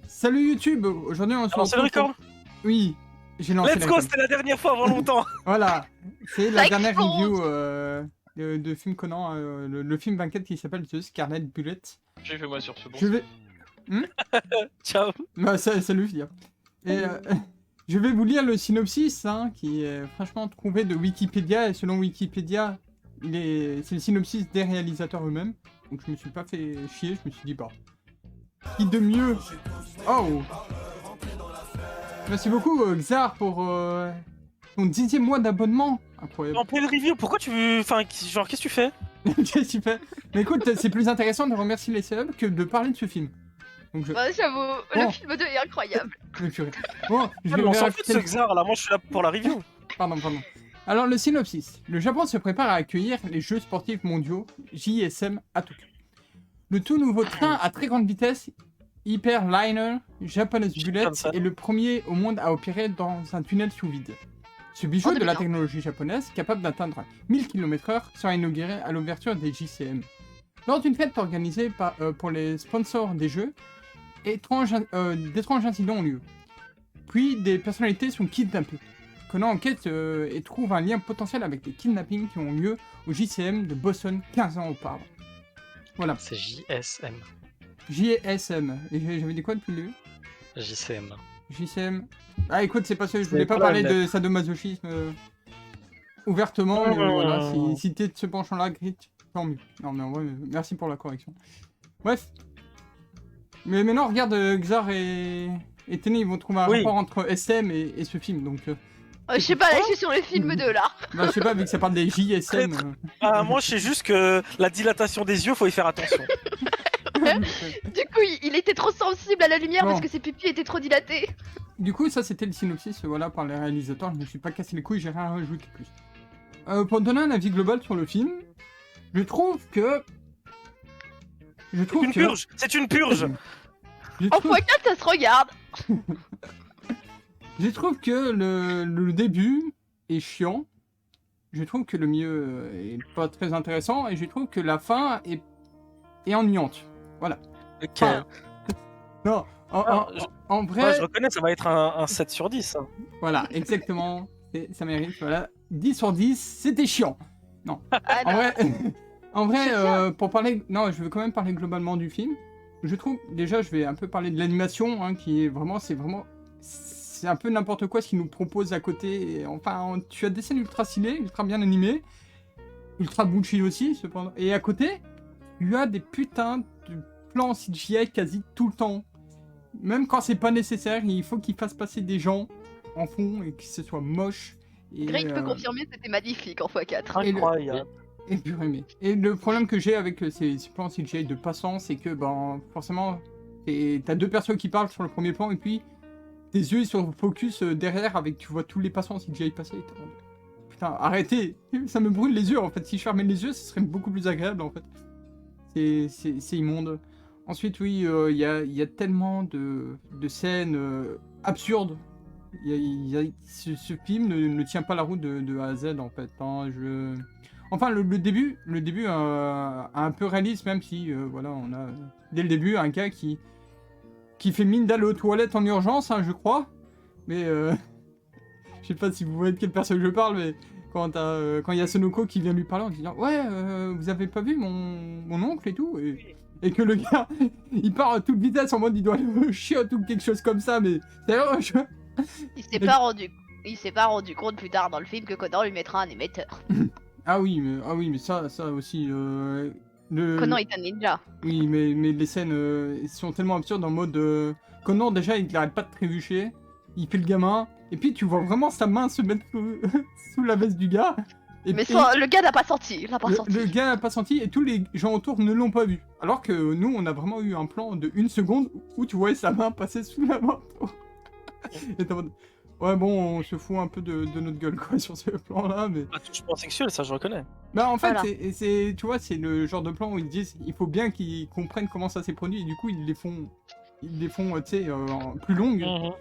Salut YouTube. Aujourd'hui on se Alors c'est le retrouve record. Oui, j'ai lancé Let's la go, com. c'était la dernière fois avant longtemps. Voilà, c'est la Ça dernière explose. review de film Conan, le film 24 qui s'appelle The Scarlet Bullet. J'ai fait moi sur ce bon. Je vais... Ciao. Bah, salut Philippe. Et je vais vous lire le synopsis, hein, qui est franchement trouvé de Wikipédia, et selon Wikipédia, c'est le synopsis des réalisateurs eux-mêmes. Donc je me suis pas fait chier, je me suis dit, bah, qui de mieux. Oh, merci beaucoup Xar pour ton 10e mois d'abonnement. Incroyable. En pleine review, pourquoi tu veux... Enfin, genre, qu'est-ce que tu fais? Qu'est-ce que tu fais? Mais écoute, c'est plus intéressant de remercier les subs que de parler de ce film. Donc je... Bah, j'avoue, Bon. le film 2 est incroyable. Mais purée. Bon, je Ah, vais mais on vous s'en rajouter fout de ce le- Xar là, moi je suis là pour la review. Pardon. Alors, le synopsis. Le Japon se prépare à accueillir les Jeux sportifs mondiaux JSM à Tokyo. Le tout nouveau train à très grande vitesse, Hyperliner Japanese Bullet, comme ça. est le premier au monde à opérer dans un tunnel sous vide. Ce bijou En de la 2001. technologie japonaise, capable d'atteindre 1000 km/h, sera inauguré à l'ouverture des JCM. Lors d'une fête organisée pour les sponsors des Jeux, d'étranges incidents ont lieu. Puis des personnalités sont kidnappées. Conan enquête et trouve un lien potentiel avec les kidnappings qui ont lieu au JCM de Boston 15 ans auparavant. Voilà, C'est JSM. JSM. Et j'avais dit quoi depuis le début? JCM. JCM. Ah écoute, c'est parce que je C'est voulais pas pas parler la de sadomasochisme ouvertement, mais Oh. voilà, si t'es de ce penchant-là, Grit, tant mieux. Non mais en vrai, merci pour la correction. Bref. Mais maintenant, regarde, Xar et Tenny, ils vont trouver un Oui. rapport entre SM et ce film, donc... Je sais pas, là, je suis sur le film 2 là. bah, je sais pas, vu que ça parle des JSM... Ah, moi je sais juste que la dilatation des yeux, faut y faire attention. Du coup, il était trop sensible à la lumière Bon. parce que ses pupilles étaient trop dilatées. Du coup, ça c'était le synopsis, voilà, par les réalisateurs. Je me suis pas cassé les couilles, j'ai rien rajouté plus. Pour donner un avis global sur le film, je trouve que... C'est une purge. C'est une purge. Je En trouve, x4, ça se regarde. je trouve que le début est chiant. Je trouve que le milieu est pas très intéressant. Et je trouve que la fin est ennuyante. Voilà. Ok. Enfin, non, Ah, en vrai... Moi je reconnais, ça va être un 7 sur 10. hein. Voilà, exactement. Ça mérite, voilà. 10 sur 10, c'était chiant. Ah, En non. vrai, en vrai C'est bien. pour parler... Non, je veux quand même parler globalement du film. Je trouve, déjà, je vais un peu parler de l'animation, hein, qui est vraiment... C'est un peu n'importe quoi ce qu'ils nous proposent à côté. Et enfin, tu as des scènes ultra stylées, ultra bien animées, ultra bullshit aussi, cependant. Et à côté, tu as des putains de plans CGI quasi tout le temps. Même quand c'est pas nécessaire, il faut qu'ils fassent passer des gens en fond et que ce soit moche. Et, Greg peut confirmer, c'était magnifique en x4. Et le- Incroyable. et purée, mais... Et le problème que j'ai avec ces plans CGI de passant, c'est que, ben, forcément, t'as deux personnes qui parlent sur le premier plan, et puis tes yeux ils sont focus derrière, avec tu vois tous les passants CGI passer. Et t'es en mode, putain, arrêtez, ça me brûle les yeux en fait. Si je fermais les yeux, ce serait beaucoup plus agréable en fait. C'est immonde. Ensuite, oui, il y a tellement de scènes absurdes. Ce film ne tient pas la route de A à Z en fait. Hein, Enfin, le début a un peu réaliste, même si, voilà, on a dès le début un gars qui fait mine d'aller aux toilettes en urgence, hein, je crois. Mais, je sais pas si vous voyez de quelle personne je parle, mais quand il y a Sonoko qui vient lui parler en disant « Ouais, vous avez pas vu mon oncle et tout ?» et que le gars, il part à toute vitesse en mode il doit aller au chiottes ou quelque chose comme ça, mais c'est vrai, Il s'est pas rendu compte plus tard dans le film que Conan lui mettra un émetteur. Ah oui, mais ça aussi, Conan est un ninja. Oui, mais les scènes sont tellement absurdes en mode... Conan, déjà, il n'arrête pas de trébucher, il fait le gamin, et puis tu vois vraiment sa main se mettre sous la veste du gars. Et, Mais et le gars n'a pas senti. Il l'a pas senti. le gars n'a pas senti, et tous les gens autour ne l'ont pas vu. Alors que nous, on a vraiment eu un plan de 1 seconde où tu voyais sa main passer sous la manteau. Et t'es en mode... Ouais, bon, on se fout un peu de notre gueule, quoi, sur ce plan-là, mais... Ah, touchement sexuel, ça je reconnais. Bah en fait, Voilà. tu vois, c'est le genre de plan où ils disent il faut bien qu'ils comprennent comment ça s'est produit, et du coup ils les font tu sais, plus longues. Mhm.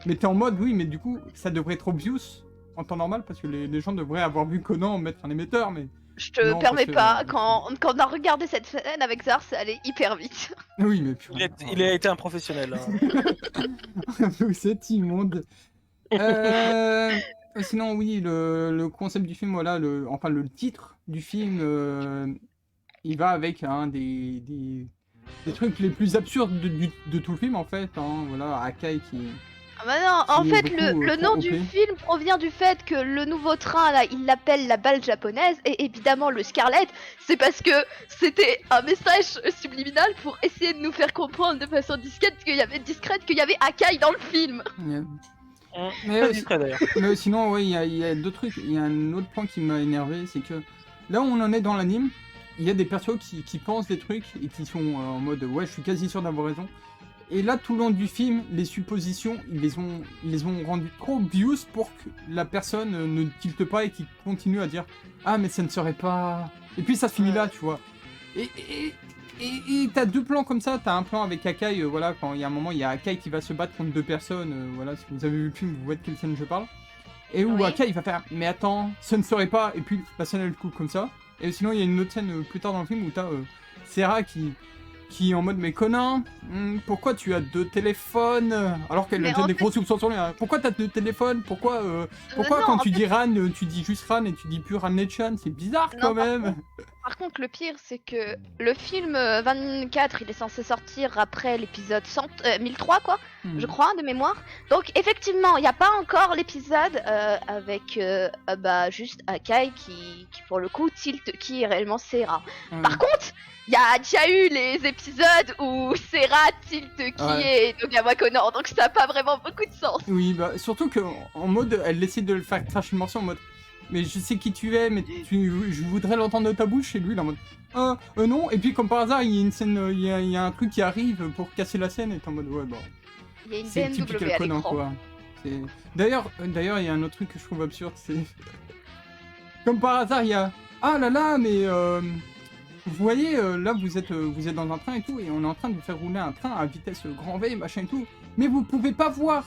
Mais t'es en mode, oui, mais du coup, ça devrait être obvious en temps normal, parce que les gens devraient avoir vu Conan mettre un émetteur, mais Je te Non, permets parce que- pas, quand on a regardé cette scène avec Zar, c'est allé hyper vite. Oui, mais Il a été un professionnel. Hein. Vous êtes immonde. Sinon, oui, le concept du film, voilà, enfin le titre du film, il va avec des trucs les plus absurdes de tout le film, en fait. Hein, voilà, Akai qui... Ah bah non, en Qui est fait, beaucoup, le trop nom du OP. film provient du fait que le nouveau train, là, il l'appelle la balle japonaise, et évidemment, le Scarlet, c'est parce que c'était un message subliminal pour essayer de nous faire comprendre de façon discrète qu'il y avait Akai dans le film. Mais, Très discret d'ailleurs. mais sinon, oui, il y a deux trucs. Il y a un autre point qui m'a énervé, c'est que là où on en est dans l'anime, il y a des persos qui pensent des trucs et qui sont en mode ouais, je suis quasi sûr d'avoir raison. Et là, tout le long du film, les suppositions, ils les ont rendues trop obvious pour que la personne ne tilte pas et qu'il continue à dire ah, mais ça ne serait pas. Et puis ça se finit là, tu vois. Et t'as deux plans comme ça. T'as un plan avec Akai, voilà, quand il y a un moment, il y a Akai qui va se battre contre deux personnes. Voilà, si vous avez vu le film, vous voyez de quelle scène je parle. Et où Oui. Akai il va faire mais attends, ce ne serait pas. Et puis la scène elle coupe comme ça. Et sinon, il y a une autre scène plus tard dans le film où t'as Serra qui est en mode mais connard, pourquoi tu as deux téléphones alors qu'elle a Mais déjà en des fait- gros soupçons sur lui. Hein. Pourquoi t'as deux téléphones? Pourquoi non, quand en tu fait- dis Ran, tu dis juste Ran et tu dis plus Ran Nechan? C'est bizarre Non, quand par même. Par contre, le pire, c'est que le film 24, il est censé sortir après l'épisode 1003, quoi, je crois, de mémoire. Donc, effectivement, il n'y a pas encore l'épisode avec bah, juste Akai qui, pour le coup, tilt qui est réellement Serra. Par contre, il y a déjà eu les épisodes où Serra tilt qui Ouais. est Nogawa Connor, donc ça n'a pas vraiment beaucoup de sens. Oui, bah surtout que en mode, elle essaie de le faire cracher le morceau en mode mais je sais qui tu es, mais je voudrais l'entendre de ta bouche, et lui il est en mode non, et puis comme par hasard il y a une scène, il y a un truc qui arrive pour casser la scène, et t'es en mode ouais bon. Il y a une C'est BMW typical à Conan l'écran. quoi. D'ailleurs, il y a un autre truc que je trouve absurde, c'est... Comme par hasard, il y a... Ah là là, mais... Vous voyez, là vous êtes dans un train et tout, et on est en train de vous faire rouler un train à vitesse grand V, machin et tout. Mais vous pouvez pas voir.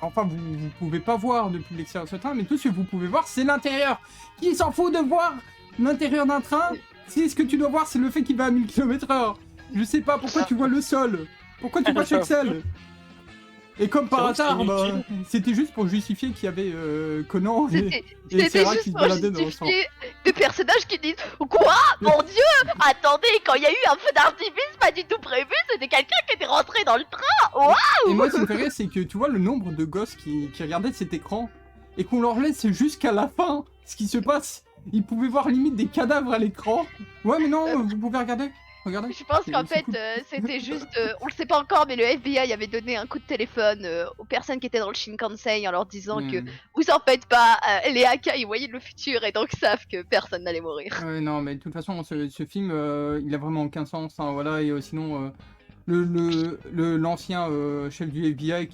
Enfin, vous pouvez pas voir depuis l'extérieur de ce train, mais tout ce que vous pouvez voir, c'est l'intérieur. Qui s'en fout de voir l'intérieur d'un train si ce que tu dois voir, c'est le fait qu'il va à 1000 km/h. Je sais pas, pourquoi tu vois le sol? Pourquoi tu vois Chuxel? Et comme par hasard, bah, c'était juste pour justifier qu'il y avait Conan et C'était Serra juste qui se pour baladaient dans le sang. justifier des personnages qui disent quoi? Mon dieu! Attendez, quand il y a eu un feu d'artifice pas du tout prévu, c'était quelqu'un qui était rentré dans le train! Waouh! Et moi, ce qui me fait rire, c'est que tu vois le nombre de gosses qui regardaient cet écran et qu'on leur laisse jusqu'à la fin ce qui se passe. Ils pouvaient voir limite des cadavres à l'écran. Ouais, mais non, vous pouvez regarder. Regardez. Je pense qu'en C'est fait, cool. c'était juste, on le sait pas encore, mais le FBI avait donné un coup de téléphone aux personnes qui étaient dans le Shinkansen en leur disant que vous en faites pas, les Akai ils voyaient le futur et donc savent que personne n'allait mourir. Ouais, non, mais de toute façon, ce film, il a vraiment aucun sens. Hein, voilà, et sinon, l'ancien chef du FBI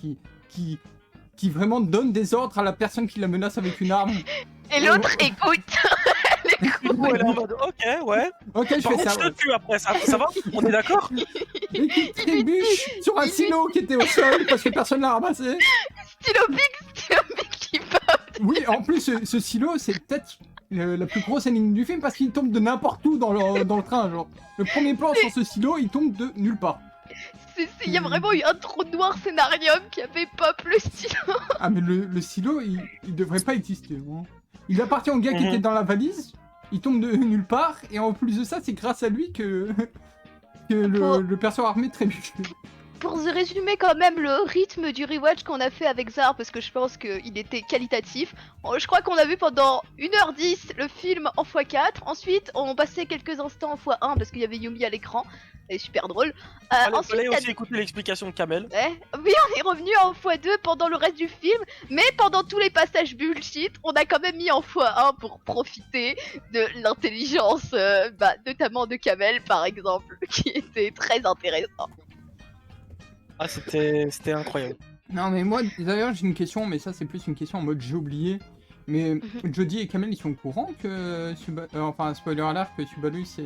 qui vraiment donne des ordres à la personne qui la menace avec une arme. Et l'autre écoute. Ouais, elle est en mode ok, ouais. Ok, je Par fais contre, ça. je te tue après, ça va? On est d'accord? Et qui trébuche sur un silo qui était au sol parce que personne l'a ramassé. Stylo big qui pop. Oui, en plus, ce silo, c'est peut-être la plus grosse énigme du film parce qu'il tombe de n'importe où dans le train. Genre, le premier plan sur ce silo, il tombe de nulle part. Il y a vraiment eu un trou noir scénarium qui a fait pop le stylo. Ah, mais le silo, il devrait pas exister. Hein. Il appartient au gars qui était dans la valise, il tombe de nulle part, et en plus de ça, c'est grâce à lui que le perso armé trébuche. Pour résumer quand même le rythme du rewatch qu'on a fait avec Zar, parce que je pense qu'il était qualitatif, je crois qu'on a vu pendant 1h10 le film en x4, ensuite on passait quelques instants en x1 parce qu'il y avait Yumi à l'écran, c'est super drôle. Fallait Ensuite, il y a aussi écouter l'explication de Kamel. oui, on est revenu en x2 pendant le reste du film, mais pendant tous les passages bullshit, on a quand même mis en x1 pour profiter de l'intelligence, notamment de Kamel par exemple, qui était très intéressant. Ah, c'était incroyable. Non, mais moi, d'ailleurs, j'ai une question, mais ça, c'est plus une question en mode j'ai oublié. Mais Jodie et Kamel, ils sont au courant que enfin spoiler alert, que Subaru c'est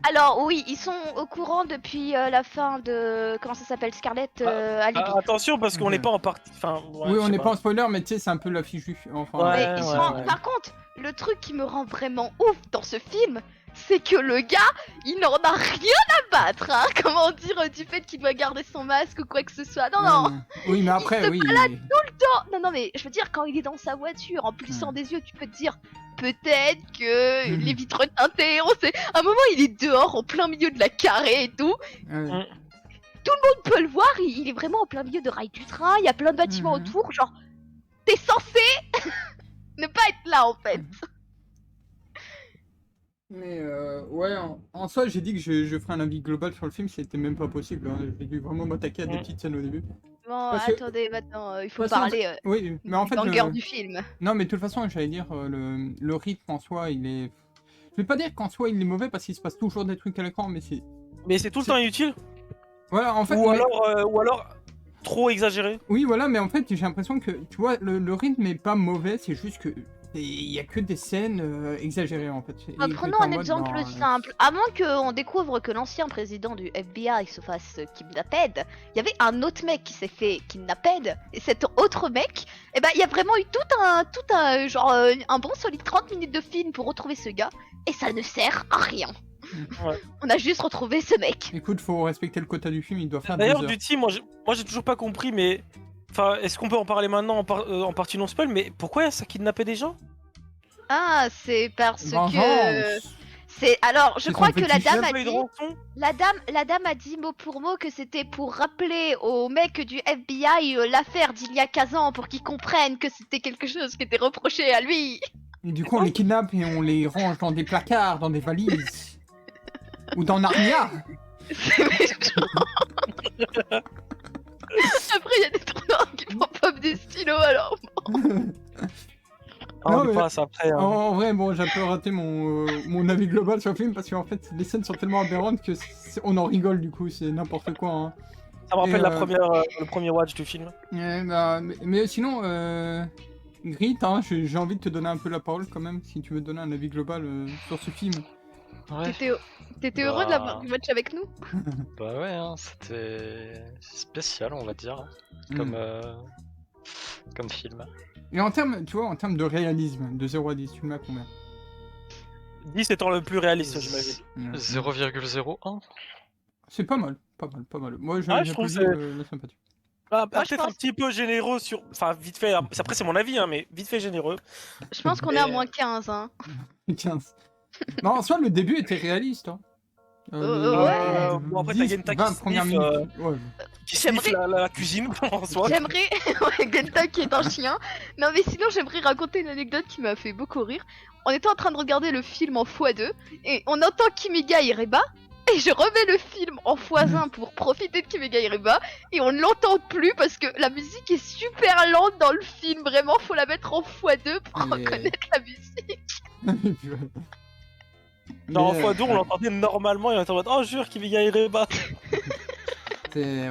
Alors oui, ils sont au courant depuis la fin de comment ça s'appelle, Scarlett Alibi. Attention parce qu'on Ok. n'est pas en partie. Enfin, ouais, oui, je on sais n'est pas en spoiler, mais tu sais, c'est un peu l'affiche du enfin Ouais. Mais ils sont- Par contre, le truc qui me rend vraiment ouf dans ce film, c'est que le gars, il n'en a rien à battre, hein, comment dire, du fait qu'il doit garder son masque ou quoi que ce soit. Non, non, Oui, mais après se oui. non, non, mais je veux dire, quand il est dans sa voiture, en plissant des yeux, tu peux te dire, peut-être que les vitres teintées, on sait. À un moment, il est dehors, en plein milieu de la carrée et tout. Ouais. On peut le voir, il est vraiment en plein milieu de rails du train, il y a plein de bâtiments autour, genre, t'es censé ne pas être là, en fait. Mais ouais, en soi, j'ai dit que je ferais un avis global sur le film, c'était même pas possible. Hein. J'ai dû vraiment m'attaquer à des petites scènes au début. Bon, Parce que- attendez, maintenant, il faut Parce qu'en parler Oui, mais en du fait, banger du film. non, mais de toute façon, j'allais dire, le rythme en soi, il est. Je vais pas dire qu'en soi il est mauvais parce qu'il se passe toujours des trucs à l'écran, mais c'est. Mais c'est tout le temps inutile. Voilà, en fait. Ou mais- alors trop exagéré. Oui, voilà, mais en fait, j'ai l'impression que, tu vois, le rythme est pas mauvais, c'est juste que. Il y a que des scènes exagérées en fait. Et Prenons t'es en un mode, exemple non, simple. À moins qu'on découvre que l'ancien président du FBI se fasse kidnapper, il y avait un autre mec qui s'est fait kidnapper, et cet autre mec, eh ben, il y a vraiment eu tout un genre, un bon solide 30 minutes de film pour retrouver ce gars, et ça ne sert à rien. Ouais. On a juste retrouvé ce mec. Écoute, faut respecter le quota du film, il doit faire 2 D'ailleurs, heures. Duty, moi j'ai toujours pas compris, mais. Enfin, est-ce qu'on peut en parler maintenant en partie non spoil, mais pourquoi ça kidnappait des gens? Ah, c'est parce que... Vengeance. C'est alors, je C'est crois son que la fétiche. dame Même a pas eu de dit, rançon. la dame a dit mot pour mot que c'était pour rappeler aux mecs du FBI l'affaire d'il y a 15 ans pour qu'ils comprennent que c'était quelque chose qui était reproché à lui. Et du coup, on les kidnappe et on les range dans des placards, dans des valises. Ou dans Narnia. C'est méchant. Après, il y a des tourneurs qui pop des stylos alors. Ah, Non, on mais- y passe après. hein. En vrai, bon, j'ai un peu raté mon avis global sur le film parce qu'en fait, les scènes sont tellement aberrantes que on en rigole du coup, c'est n'importe quoi. Hein. Ça me rappelle Et, le premier watch du film. Mais sinon, Grit, hein, j'ai envie de te donner un peu la parole quand même, si tu veux donner un avis global sur ce film. Ouais, T'étais heureux de l'avoir du match avec nous? bah ouais, hein, c'était spécial, on va dire, Mm. comme film. Et en termes, tu vois, en termes de réalisme, de 0 à 10, tu le mets à combien? 10 étant le plus réaliste, j'imagine. 0,01. C'est pas mal, pas mal, pas mal. Moi, Ah, je trouve j'applaudis la sympathie. Ah, Moi, je peut-être un pense- petit peu généreux sur. Enfin, vite fait. Après, c'est mon avis, hein, mais vite fait généreux. Je pense qu'on est à moins 15, hein. 15. Non, en soi, le début était réaliste. Hein. Ouais. Bon, après, t'as Genta qui 20 premières sniffe, minutes. Ouais. Qui sniffe la cuisine en soi. J'aimerais. Ouais, Genta qui est un chien. Non, mais sinon, j'aimerais raconter une anecdote qui m'a fait beaucoup rire. On était en train de regarder le film en x2 et on entend Kimiga Ireba. Et je remets le film en x1 pour profiter de Kimiga Ireba. Et on ne l'entend plus parce que la musique est super lente dans le film. Vraiment, faut la mettre en x2 pour Mais- reconnaître la musique. Dans Mais, x2, on l'entendait normalement et on était en mode oh, jure qu'il va y Reba. c'est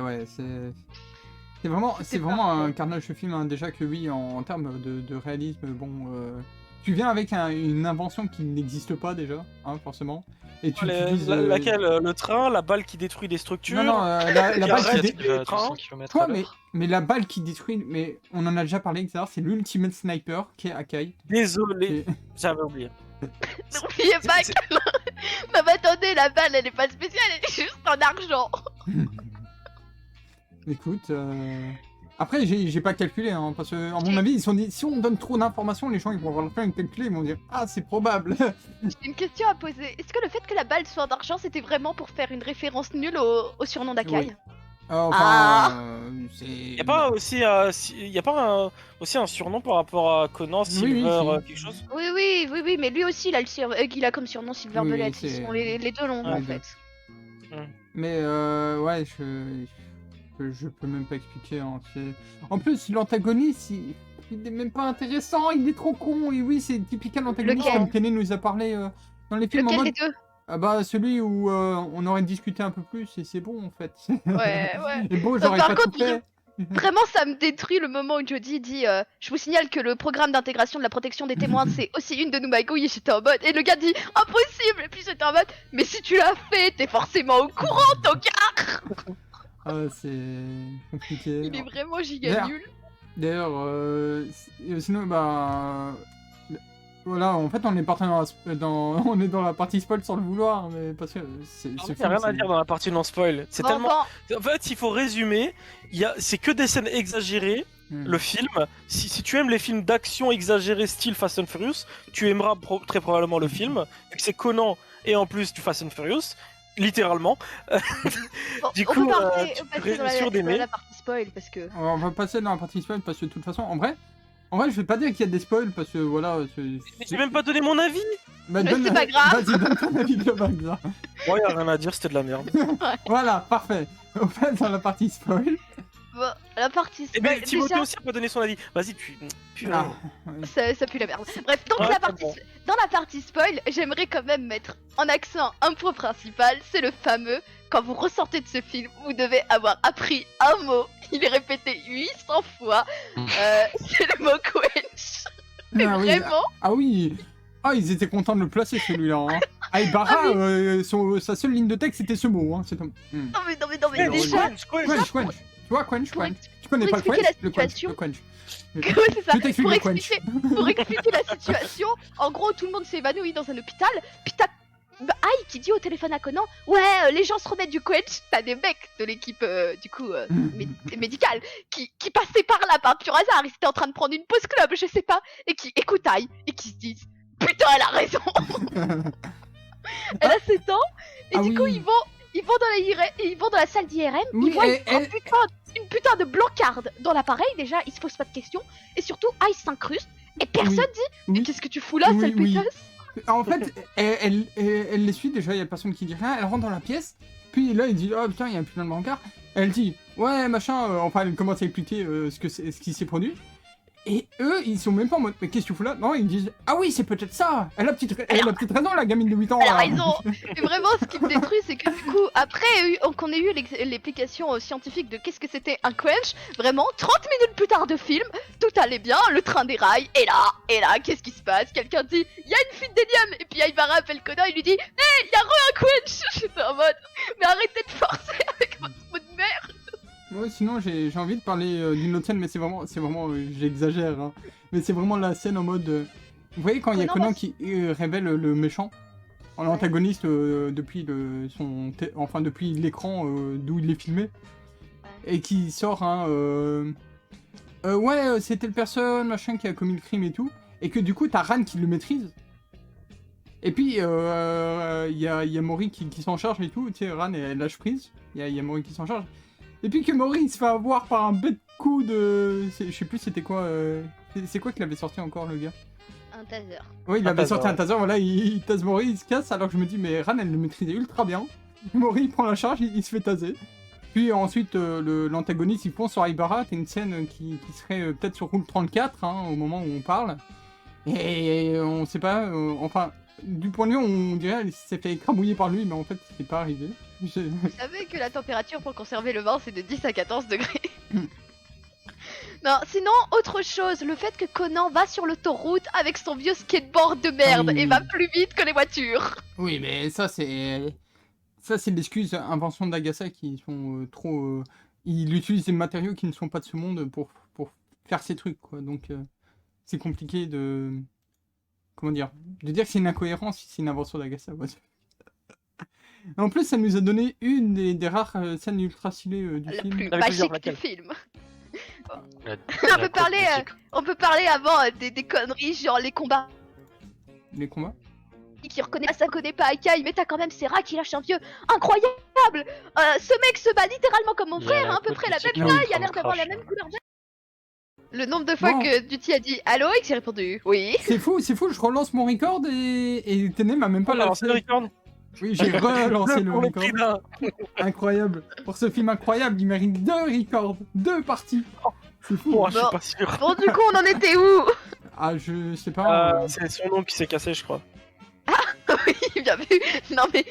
vraiment un carnage ce film. Hein. Déjà que oui, en termes de réalisme, bon, tu viens avec une invention qui n'existe pas déjà, hein, forcément. Et tu utilises. Laquelle Le train, la balle qui détruit des structures. Non, non, la qui balle qui arrête. détruit. Il va à train. 200 km Toi, à l'heure. mais la balle qui détruit, mais on en a déjà parlé, etc. C'est l'ultimate sniper qui est Akai. Désolé, Et- j'avais oublié. N'oubliez pas que. Non, mais attendez, la balle elle est pas spéciale, elle est juste en argent. Écoute, après j'ai pas calculé, hein, parce que à mon avis ils sont dit si on donne trop d'informations, les gens ils vont avoir le temps de calculer, ils vont dire ah c'est probable. J'ai une question à poser. Est-ce que le fait que la balle soit en argent c'était vraiment pour faire une référence nulle au surnom d'Akai? Oui. Enfin, c'est. Y a pas aussi, aussi un surnom par rapport à Conan, Silver, oui, si. quelque chose? Oui, mais lui aussi il a comme surnom Silver Oui, Bullet. c'est- Ils sont les deux longs Ouais, en les deux. fait. Mais ouais, je peux même pas expliquer. Hein, en plus l'antagoniste il est même pas intéressant, il est trop con. Et oui c'est typiquement l'antagoniste Lequel comme Kenny nous a parlé dans les films en Lequel mode. des deux? Ah bah celui où on aurait discuté un peu plus et c'est bon en fait. Ouais. Et bon, Donc, j'aurais par pas contre, tout fait. Vraiment, ça me détruit le moment où Jodie dit je vous signale que le programme d'intégration de la protection des témoins, c'est aussi une de nos magouilles. Et j'étais en mode. Et le gars dit impossible. Et puis j'étais en mode mais si tu l'as fait, t'es forcément au courant, tocard. Ah, c'est compliqué. Il est vraiment giga D'ailleurs- nul. D'ailleurs, sinon, bah. Voilà, en fait, on est parti on est dans la partie spoil sans le vouloir, mais parce que c'est. Il ce n'y a film, rien à c'est- dire dans la partie non spoil. C'est Bon, tellement. bon, En fait, il faut résumer. C'est que des scènes exagérées. Hmm. Le film, si tu aimes les films d'action exagérés style Fast and Furious, tu aimeras très probablement le film. Vu que c'est Conan et en plus du Fast and Furious, littéralement. bon, Du on coup, peut passer, tu on peut peux passer dans sûr d'aimer. la partie spoil parce que. On va passer dans la partie spoil parce que de toute façon, en vrai, je vais pas dire qu'il y a des spoils parce que voilà. Mais j'ai même pas donné mon avis. Bah, Mais c'est pas grave. Vas-y, donne ton avis global. ça. Bon, y a rien à dire, c'était de la merde. Voilà, parfait. On passe dans la partie spoil. Bon, la partie Et spoil. bien, Timothée déjà, aussi a pas donné son avis. Vas-y, Ah, ça pue la merde. Bref, donc Ouais, la c'est partie, bon. dans la partie spoil, j'aimerais quand même mettre en accent un point principal, c'est le fameux, quand vous ressortez de ce film, vous devez avoir appris un mot, il est répété 800 fois, c'est le mot quench. Et ah oui, vraiment, ah oui. Ah, ils étaient contents de le placer celui-là. Hein. Ah, Ibarra, sa seule ligne de texte c'était ce mot. Hein. C'est un... non mais Ouais, déjà, Quench. Tu vois, quench. Pour Tu connais pour pas le quench? expliquer la Le quench. situation. Le quench. ouais, c'est ça, Je t'explique pour le quench. expliquer la situation, en gros tout le monde s'est évanoui dans un hôpital, puis t'as Aïe qui dit au téléphone à Conan, ouais les gens se remettent du quench, t'as des mecs de l'équipe médicale qui passaient par là par pur hasard, ils étaient en train de prendre une pause club, je sais pas, et qui écoutent Aïe, et qui se disent putain elle a raison, elle a 7 ans, et Ah du coup oui. ils vont dans la salle d'IRM, Oui, ils voient et- une putain de blancarde dans l'appareil, déjà ils se posent pas de questions, et surtout Aïe s'incruste, et personne dit mais Oui. qu'est-ce que tu fous là, Oui, sale oui. pétasse. En fait, elle les suit déjà, il y a personne qui dit rien, elle rentre dans la pièce, puis là il dit oh putain il y a un putain de brancard, elle dit ouais machin, enfin elle commence à expliquer ce qui s'est produit, et eux ils sont même pas en mode mais qu'est-ce que tu fous là? Non ils disent ah oui c'est peut-être ça, elle a peut-être raison la gamine de 8 ans. Elle a là. raison. Et vraiment, ce qui me détruit, c'est que du coup, après qu'on ait eu l'explication scientifique de qu'est-ce que c'était un quench, vraiment, 30 minutes plus tard de film, tout allait bien, le train déraille, et là, qu'est-ce qui se passe? Quelqu'un dit, il y a une fuite d'hélium, et puis Aïbara appelle Conan, il lui dit, hé, il y a un quench. J'étais en mode, mais arrêtez de forcer avec votre mot de merde. Ouais, sinon j'ai envie de parler d'une autre scène, mais c'est vraiment j'exagère, hein. Mais c'est vraiment la scène en mode, vous voyez quand il y a Conan, Conan moi, qui révèle le méchant, l'antagoniste depuis depuis l'écran d'où il est filmé, et qui sort ouais c'est telle personne machin qui a commis le crime et tout, et que du coup t'as Ran qui le maîtrise. Et puis, il y a Mori qui s'en charge et tout, tu sais, Ran elle lâche prise, il y a Mori qui s'en charge. Et puis que Mori il se fait avoir par un bête coup de... Je sais plus c'était quoi, c'est quoi qu'il avait sorti encore le gars? Un taser. Oui il Un avait taser, sorti un ouais. taser, voilà, il tase Mori, il se casse, alors que je me dis mais Ran elle le maîtrisait ultra bien. Mori il prend la charge, il se fait taser. Puis ensuite l'antagoniste il fonce sur Aibara, t'as une scène qui serait peut-être sur route 34 hein, au moment où on parle. Et on sait pas, enfin... Du point de vue, on dirait qu'il s'est fait écrabouiller par lui, mais en fait, c'est pas arrivé. Vous savez que la température pour conserver le vin, c'est de 10 à 14 degrés. Non, sinon, autre chose, le fait que Conan va sur l'autoroute avec son vieux skateboard de merde Ah oui. et va plus vite que les voitures. Oui, mais ça, c'est... Ça, c'est l'excuse, invention d'Agasa qui sont trop... Il utilise des matériaux qui ne sont pas de ce monde pour faire ses trucs, quoi. Donc, c'est compliqué de... Comment dire? De dire que c'est une incohérence si c'est une invention d'Agasa. Ouais. En plus, ça nous a donné une des rares scènes ultra stylées du La film. plus Avec plaisir, magique du laquelle film. La- On la peut parler, cosmétique. on peut parler avant des conneries, genre les combats Les combats. qui reconnaît, ça connaît pas Akai, mais t'as quand même Serra qui lâche un vieux incroyable. Ce mec se bat littéralement comme mon Il y a frère, la hein, à peu près la même cosmétique taille, qui il a l'air d'avoir la crache. même couleur d'œil. Le nombre de fois Bon. que Duty a dit allô et que j'ai répondu oui. C'est fou, je relance mon record et Téné m'a même pas Alors, lancé. c'est le record. Oui, j'ai relancé le Pour le record. prix d'un. Incroyable. Pour ce film incroyable, il mérite 2 records, 2 parties. C'est fou. Oh, je suis Bon. pas sûr. Bon du coup on en était où? Ah, je sais pas. C'est son nom qui s'est cassé, je crois. Oui, bien vu. Non mais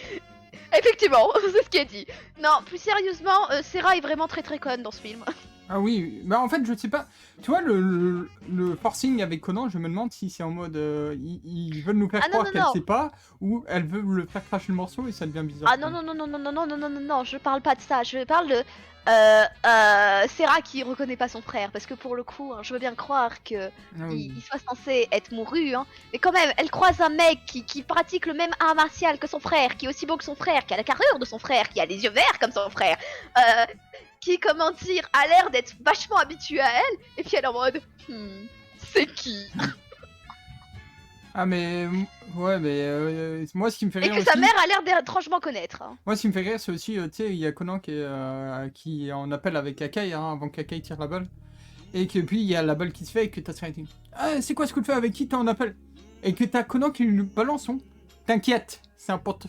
effectivement, c'est ce qui est dit. Non, plus sérieusement, Serra est vraiment très très conne dans ce film. Ah oui, bah en fait, je sais pas. Tu vois, le forcing avec Conan, je me demande si c'est en mode. Ils veulent nous faire Ah non, croire non, qu'elle non. sait pas, ou elle veut le faire cracher le morceau et ça devient bizarre. Ah non, non, non, non, non, non, non, non, non, non, non, je parle pas de ça. Je parle de Serra qui reconnaît pas son frère. Parce que pour le coup, hein, je veux bien croire que Ah oui. il soit censé être mouru, hein. Mais quand même, elle croise un mec qui pratique le même art martial que son frère, qui est aussi beau que son frère, qui a la carrure de son frère, qui a les yeux verts comme son frère. Qui, comment dire, a l'air d'être vachement habitué à elle. Et puis elle est en mode, c'est qui? Ah mais ouais mais moi ce qui me fait Et rire que aussi, sa mère a l'air d'étrangement connaître, hein. moi ce qui me fait rire c'est aussi tu sais il y a Conan qui est en appel avec Akai avant qu'Akai tire la balle et que puis il y a la balle qui se fait et que t'as Serena qui dit ah c'est quoi ce coup de feu avec qui t'es en appel et que t'as Conan qui lui balance son t'inquiète c'est un pote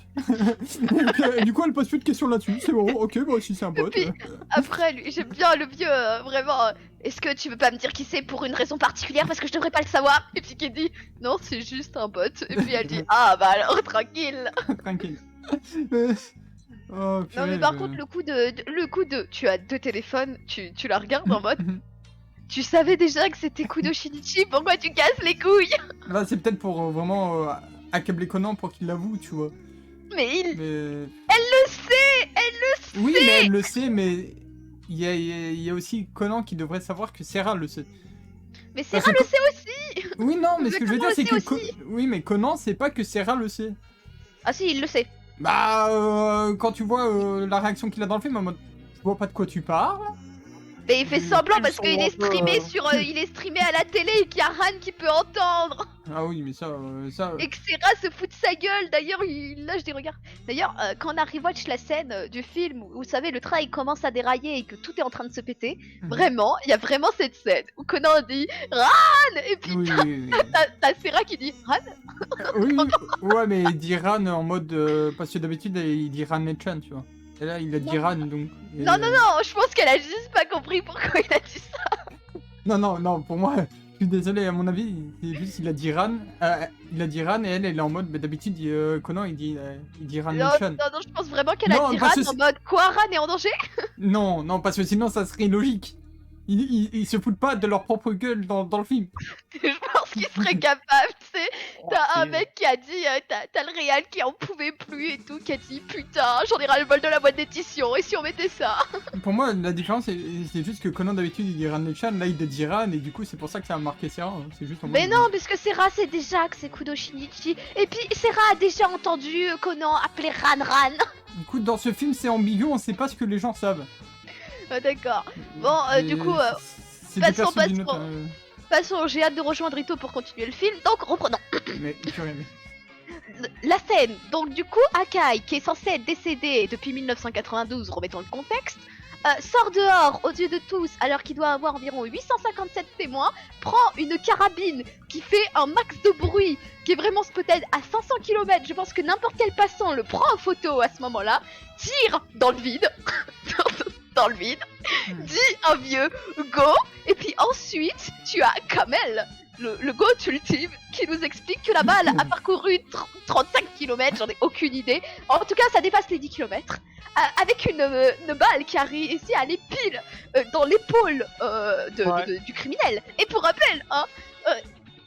et du coup elle pose plus de questions là-dessus c'est bon ok bah si c'est un pote puis, Après, lui, j'aime bien le vieux, vraiment. Est-ce que tu veux pas me dire qui c'est pour une raison particulière parce que je devrais pas le savoir? Et puis qui dit non, c'est juste un pote. Et puis elle dit ah bah alors tranquille. tranquille oh, Non mais purée, par contre le coup de tu as deux téléphones, tu la regardes en mode tu savais déjà que c'était Kudo Shinichi, pourquoi tu casses les couilles? là c'est peut-être pour vraiment accabler Conan pour qu'il l'avoue tu vois Mais il mais le sait, elle oui, mais elle le sait, mais il y a aussi Conan qui devrait savoir que Serra le sait. mais Parce Serra que le sait aussi. Oui, non, mais ce que je veux dire, c'est que... Conan le sait aussi. Oui, mais Conan sait pas que Serra le sait. Ah si, il le sait. Bah, quand tu vois la réaction qu'il a dans le film, en mode... Je vois pas de quoi tu parles. Mais il fait semblant Ils parce sont qu'il est un peu, streamé sur, il est streamé à la télé et qu'il y a Han qui peut entendre. Ah oui, mais ça... Et que Serra se fout de sa gueule. D'ailleurs, il lâche des regards. D'ailleurs, quand on a rewatch la scène du film où, vous savez, le train il commence à dérailler et que tout est en train de se péter, vraiment, il y a vraiment cette scène où Conan dit Ran et puis Oui, oui, oui. t'as Serra qui dit Ran. Oui, ouais, mais il dit Ran en mode... parce que d'habitude, il dit Ran Chan, tu vois. Et là, il a dit Ran, donc... Non, non, non, je pense qu'elle a juste pas compris pourquoi il a dit ça. Non, pour moi... Je suis désolé, à mon avis, c'est juste il a dit Ran, et elle est en mode, mais d'habitude, Conan il dit Ran Non, Chan. non, je pense vraiment qu'elle a Non, dit parce Ran que en mode quoi, Ran est en danger. Non, parce que sinon ça serait illogique. Ils se foutent pas de leur propre gueule dans le film. Je pense qu'il serait capable, tu sais. T'as un mec qui a dit, t'as le réal qui en pouvait plus et tout, qui a dit putain, j'en ai ras le bol de la boîte d'édition, et si on mettait ça? Pour moi, la différence, c'est juste que Conan d'habitude il dit Ran Chan, là il dit Ran, et du coup c'est pour ça que ça a marqué Serra. C'est juste en mode... Mais non, parce que Serra sait déjà que c'est Kudo Shinichi. Et puis Serra a déjà entendu Conan appeler Ran Ran. Écoute, dans ce film c'est ambigu, on sait pas ce que les gens savent. D'accord. Bon, du coup, c'est des passons, personnes d'une autre, passons, j'ai hâte de rejoindre Rito pour continuer le film, donc reprenons. Mais purée, mais... La scène, donc du coup, Akai, qui est censé être décédé depuis 1992, remettons le contexte, sort dehors aux yeux de tous alors qu'il doit avoir environ 857 témoins, prend une carabine qui fait un max de bruit, qui est vraiment spotted à 500 km, je pense que n'importe quel passant le prend en photo à ce moment-là, tire dans le vide, dans le vide, dit un vieux go, et puis ensuite tu as Kamel, le GOAT ultime, qui nous explique que la balle a parcouru 35 km, j'en ai aucune idée, en tout cas ça dépasse les 10 km, avec une balle qui a réussi à aller pile dans l'épaule du criminel. Et pour rappel, hein,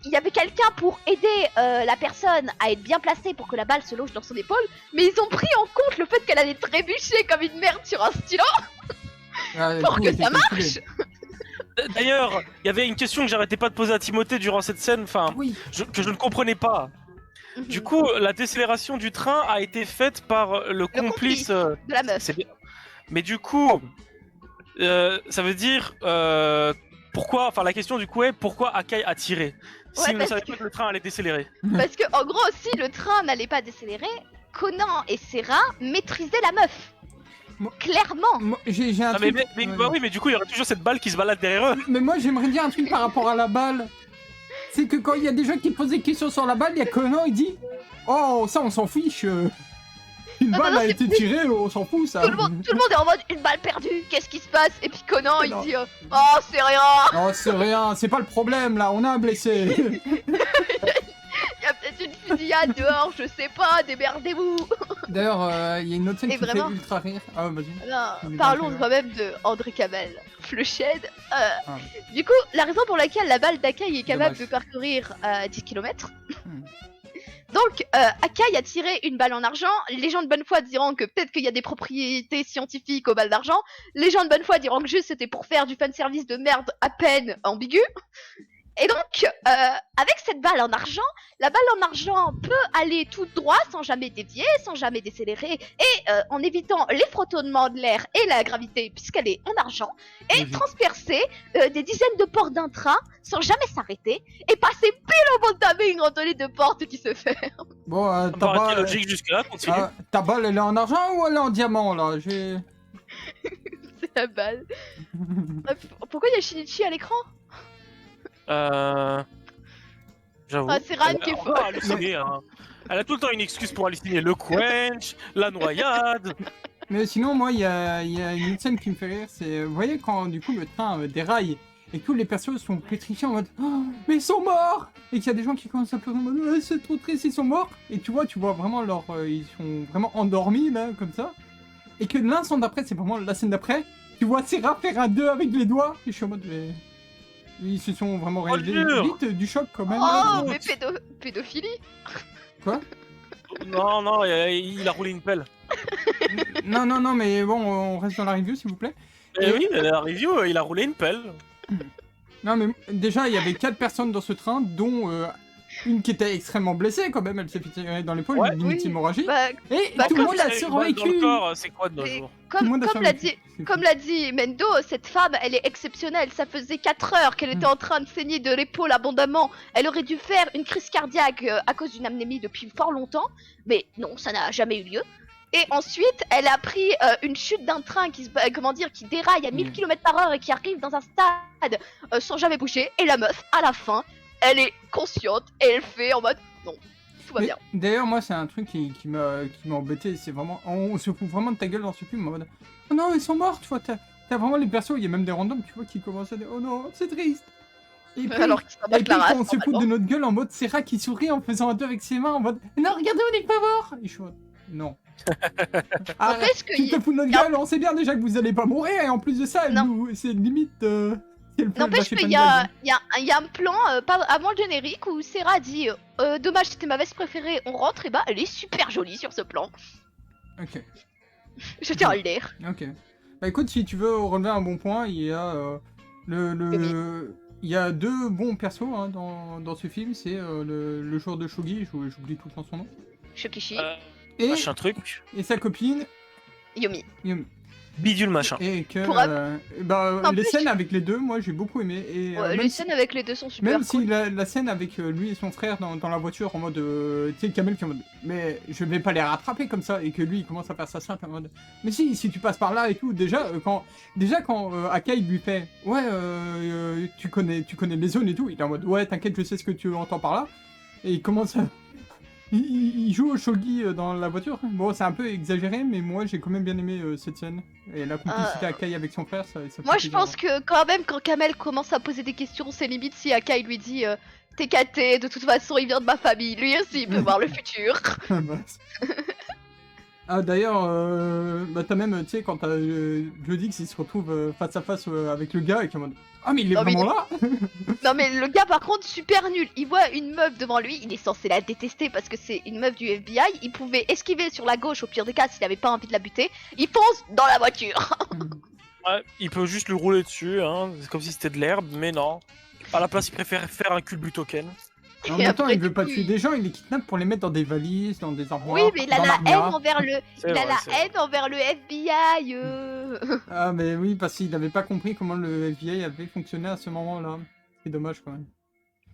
il y avait quelqu'un pour aider la personne à être bien placée pour que la balle se loge dans son épaule, mais ils ont pris en compte le fait qu'elle allait trébucher comme une merde sur un stylo pour que ça marche. D'ailleurs, il y avait une question que j'arrêtais pas de poser à Timothée durant cette scène, enfin, Oui. que je ne comprenais pas. Du coup, la décélération du train a été faite par le complice de la meuf. C'est bien. Mais du coup, ça veut dire pourquoi. Enfin, la question du coup est pourquoi Akai a tiré s'il ne savait pas que le train allait décélérer. Parce que en gros, si le train n'allait pas décélérer, Conan et Serra maîtrisaient la meuf. Clairement. Moi, j'ai un truc... Bah oui, mais du coup, il y aurait toujours cette balle qui se balade derrière eux. Mais moi j'aimerais dire un truc par rapport à la balle. C'est que quand il y a des gens qui posent des questions sur la balle, il y a Conan, il dit oh ça on s'en fiche. Une balle a été tirée, on s'en fout ça. Tout le monde est en mode une balle perdue, qu'est-ce qui se passe? Et puis Conan il dit oh c'est rien. Oh c'est rien, c'est pas le problème là, on a un blessé. Il y a peut-être une fusillade dehors, je sais pas, démerdez-vous. D'ailleurs, il y a une autre scène Et qui vraiment fait ultra rire. Ah vas-y. Non, parlons quand même de André Kamel. le shed. Ah. Du coup, la raison pour laquelle la balle d'Akai est capable Dommage. de parcourir 10 km. Hmm. Donc, Akai a tiré une balle en argent. Les gens de bonne foi diront que peut-être qu'il y a des propriétés scientifiques aux balles d'argent. Les gens de bonne foi diront que juste c'était pour faire du fanservice de merde à peine ambigu. Et donc, avec cette balle en argent, la balle en argent peut aller tout droit sans jamais dévier, sans jamais décélérer, et en évitant les frottements de l'air et la gravité, puisqu'elle est en argent, et Logique. transpercer des dizaines de portes d'un train sans jamais s'arrêter, et passer pile au bon tabac une randonnée de portes qui se fait. Bon, Ça me ta paraît balle... logique jusque-là, continue. ta balle, elle est en argent ou elle est en diamant, là? C'est la balle. Pourquoi il y a Shinichi à l'écran? J'avoue. Ah, c'est Ran Elle qui est a- fort. on va halluciner, hein. Elle a tout le temps une excuse pour halluciner. Le quench, la noyade. Mais sinon, moi, il y a une autre scène qui me fait rire, c'est... Vous voyez, quand, du coup, le train déraille, et que tous les persos sont pétrifiés en mode « Oh, mais ils sont morts !» Et qu'il y a des gens qui commencent à pleurer en mode « C'est trop triste, ils sont morts !» Et tu vois vraiment leur... ils sont vraiment endormis, là, comme ça. Et que l'instant d'après, c'est vraiment la scène d'après, tu vois Serra faire un 2 avec les doigts, et je suis en mode « Mais... » Ils se sont vraiment réalisés dur. vite du choc, quand même. Oh, là. mais pédophilie. Non, non, il a roulé une pelle. Non, mais bon, on reste dans la review, s'il vous plaît. Et oui, la review, il a roulé une pelle. Non, mais déjà, il y avait 4 personnes dans ce train, dont une qui était extrêmement blessée quand même. Elle s'est fait tirer dans l'épaule, Ouais, limite oui. hémorragie. Bah, Et bah, tout le comme monde a la- survécu. Dans le corps, c'est quoi de nos Mais jours? Tout le monde a comme l'a survécu. dit, C'est comme fou. l'a dit Mendo, cette femme, elle est exceptionnelle. Ça faisait 4 heures qu'elle était en train de saigner de l'épaule abondamment. Elle aurait dû faire une crise cardiaque à cause d'une amnémie depuis fort longtemps. Mais non, ça n'a jamais eu lieu. Et ensuite, elle a pris une chute d'un train qui, qui déraille à 1000 km/h et qui arrive dans un stade sans jamais bouger. Et la meuf, à la fin, elle est consciente et elle fait en mode non, tout va Mais bien. D'ailleurs, moi, c'est un truc qui m'a embêté. C'est vraiment. On se fout vraiment de ta gueule dans ce film en mode Oh non, ils sont morts, tu vois. T'as vraiment les persos, il y a même des randoms, tu vois, qui commencent à dire Oh non, c'est triste. Et puis, Alors qu'ils s'en et battent puis la race. quand on se fout de notre gueule en mode Serra qui sourit en faisant un 2 avec ses mains en mode Non, regardez, on n'est pas mort. Et je suis en mode, non. Ah, N'empêche que tu te fous de notre gueule, on sait bien déjà que vous allez pas mourir et en plus de ça, Non. c'est limite. Si elle peut N'empêche lâcher qu'il pas y une a, blague. y a un plan avant le générique où Serra dit dommage, c'était ma veste préférée, on rentre, et bah elle est super jolie sur ce plan. Ok, Je tiens à le dire. ok. Bah écoute, si tu veux relever un bon point, il y a il y a 2 bons persos hein, dans ce film, c'est le joueur de shogi, j'oublie tout le temps son nom, Shokichi, et, Machin truc. et sa copine, Yumi. Yumi. Bidule machin. Et que Pour En les plus, scènes avec les deux, moi j'ai beaucoup aimé. Et Ouais, même les si- scènes avec les deux sont super Même cool. si la scène avec lui et son frère dans la voiture en mode tu sais Kamel qui est en mode mais je vais pas les rattraper comme ça et que lui il commence à faire sa simple en mode mais si tu passes par là et tout déjà quand Akai lui fait ouais tu connais les zones et tout il est en mode ouais t'inquiète je sais ce que tu entends par là et il commence à il joue au shogi dans la voiture. Bon, c'est un peu exagéré, mais moi j'ai quand même bien aimé cette scène. Et la complicité Akai avec son frère, ça fait Moi je plaisir. pense que quand même quand Kamel commence à poser des questions, c'est limite si Akai lui dit t'es caté, de toute façon il vient de ma famille, lui aussi il peut voir le futur. Bah, ah d'ailleurs, t'as même, tu sais, quand t'as Jodix il se retrouve face à face avec le gars et qui est en mode ah mais il est Non, mais vraiment là. Non mais le gars par contre super nul, il voit une meuf devant lui, il est censé la détester parce que c'est une meuf du FBI, il pouvait esquiver sur la gauche au pire des cas s'il avait pas envie de la buter, il fonce dans la voiture. Ouais, il peut juste lui rouler dessus, hein. C'est comme si c'était de l'herbe, mais non. À la place, il préfère faire un culbutoken. En Et même temps, après, il veut du pas coup, tuer des gens, il les kidnappe pour les mettre dans des valises, dans des armoires. Oui mais il a dans la l'armoire. haine envers le... C'est Il a vrai, la c'est vrai. haine envers le FBI Ah mais oui, parce qu'il n'avait pas compris comment le FBI avait fonctionné à ce moment-là. C'est dommage quand même.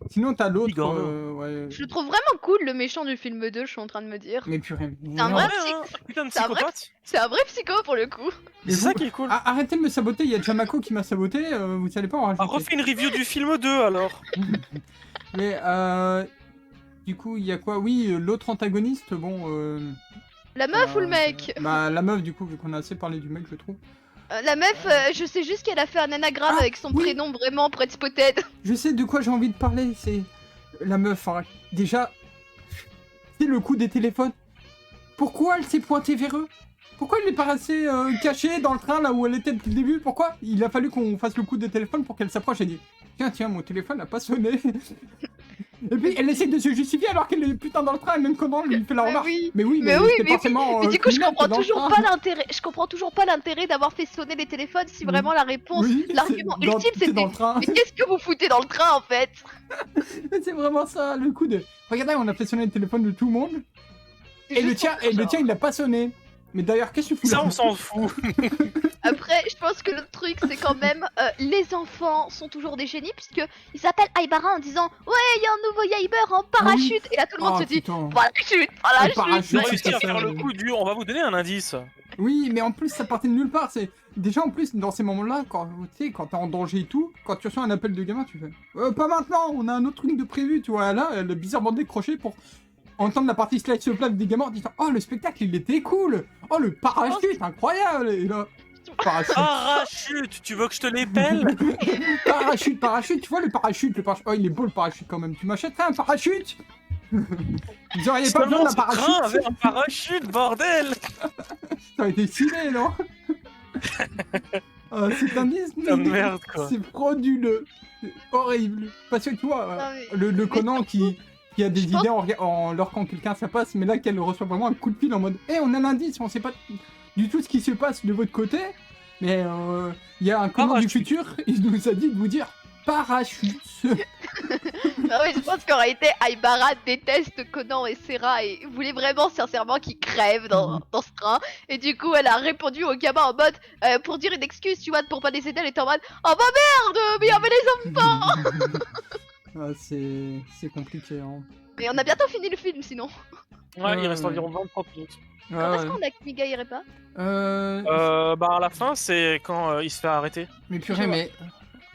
Sinon t'as l'autre, Bigorneau. ouais. Je le trouve vraiment cool le méchant du film 2, je suis en train de me dire. Mais purée. C'est un non. vrai Ouais, hein, putain de c'est un vrai- psychopathe. C'est un vrai psycho pour le coup. Et C'est ça vous- qui est cool. Ah, arrêtez de me saboter, il y a Jamako qui m'a saboté, vous allez pas en Ah, rajouter. refais une review du film 2 alors. Mais du coup, il y a quoi? Oui, l'autre antagoniste, bon... La meuf ou le mec Bah la meuf du coup, vu qu'on a assez parlé du mec je trouve. La meuf, je sais juste qu'elle a fait un anagramme Ah, avec son oui. prénom vraiment Pretty Spotted. Je sais de quoi j'ai envie de parler, c'est... La meuf, hein. Déjà... C'est le coup des téléphones. Pourquoi elle s'est pointée vers eux? Pourquoi il est pas resté caché dans le train là où elle était depuis le début? Pourquoi? Il a fallu qu'on fasse le coup de téléphone pour qu'elle s'approche et dit tiens, mon téléphone n'a pas sonné. Et puis elle essaie de se justifier alors qu'elle est putain dans le train et même Conan lui fait la remarque. oui. Mais oui, Mais oui, c'était mais forcément. Mais du coup, je criminel, comprends t'es dans le toujours train. pas l'intérêt. Je comprends toujours pas l'intérêt d'avoir fait sonner les téléphones si Oui. vraiment la réponse, Oui, l'argument c'est dans- ultime c'est c'était. dans le train. Mais qu'est-ce que vous foutez dans le train en fait? Mais c'est vraiment ça, le coup de. Regardez, on a fait sonner le téléphone de tout le monde. Et le Juste tien, pour ça. il l'a pas sonné. Mais d'ailleurs, qu'est-ce que tu fous Ça, là on s'en fout. Après, je pense que le truc c'est quand même les enfants sont toujours des génies puisque ils s'appellent Aibara en disant ouais il y a un nouveau Yaiber en parachute et là tout le monde Oh, se dit putain. parachute, Le parachute. parachute. Ils ont c'est réussi à ça, faire le coup du. On va vous donner un indice. Oui, mais en plus, ça partait de nulle part. C'est déjà en plus dans ces moments-là, quand tu sais, quand t'es en danger et tout, quand tu reçois un appel de gamin, tu fais pas maintenant. On a un autre truc de prévu, tu vois. Là, elle a bizarrement décroché pour entendre la partie slide se place des gamins en disant oh le spectacle il était cool. Oh le parachute incroyable. Et là, parachute. Parachute, tu veux que je te l'épelle? parachute. Tu vois le parachute. Oh il est beau le parachute quand même. Tu m'achèterais un parachute? Vous auriez pas besoin d'un Train parachute? avec un parachute, bordel! Ça aurait été stylé, non? C'est un Putain de merde, quoi. C'est frauduleux. C'est horrible. Parce que tu vois, Non, mais- le Conan qui a des Je pense- idées en lorsqu'en quelqu'un ça passe, mais là qu'elle reçoit vraiment un coup de fil en mode hé, on a un indice, on sait pas du tout ce qui se passe de votre côté, mais il y a un Conan du Parachute. futur, il nous a dit de vous dire parachute. Non mais je pense qu'en réalité Aibara déteste Conan et Serra et voulait vraiment sincèrement qu'ils crèvent dans ce train et du coup elle a répondu au gamin en mode pour dire une excuse tu vois pour pas les aider elle était en mode oh bah merde mais il y avait les enfants. Ah, c'est compliqué. Hein. Mais on a bientôt fini le film sinon. Ouais, il Ouais, reste ouais. environ 20-30 minutes. Quand est-ce Ouais. qu'on a Kniga Irepa? Bah, à la fin, c'est quand il se fait arrêter. Mais purée, mais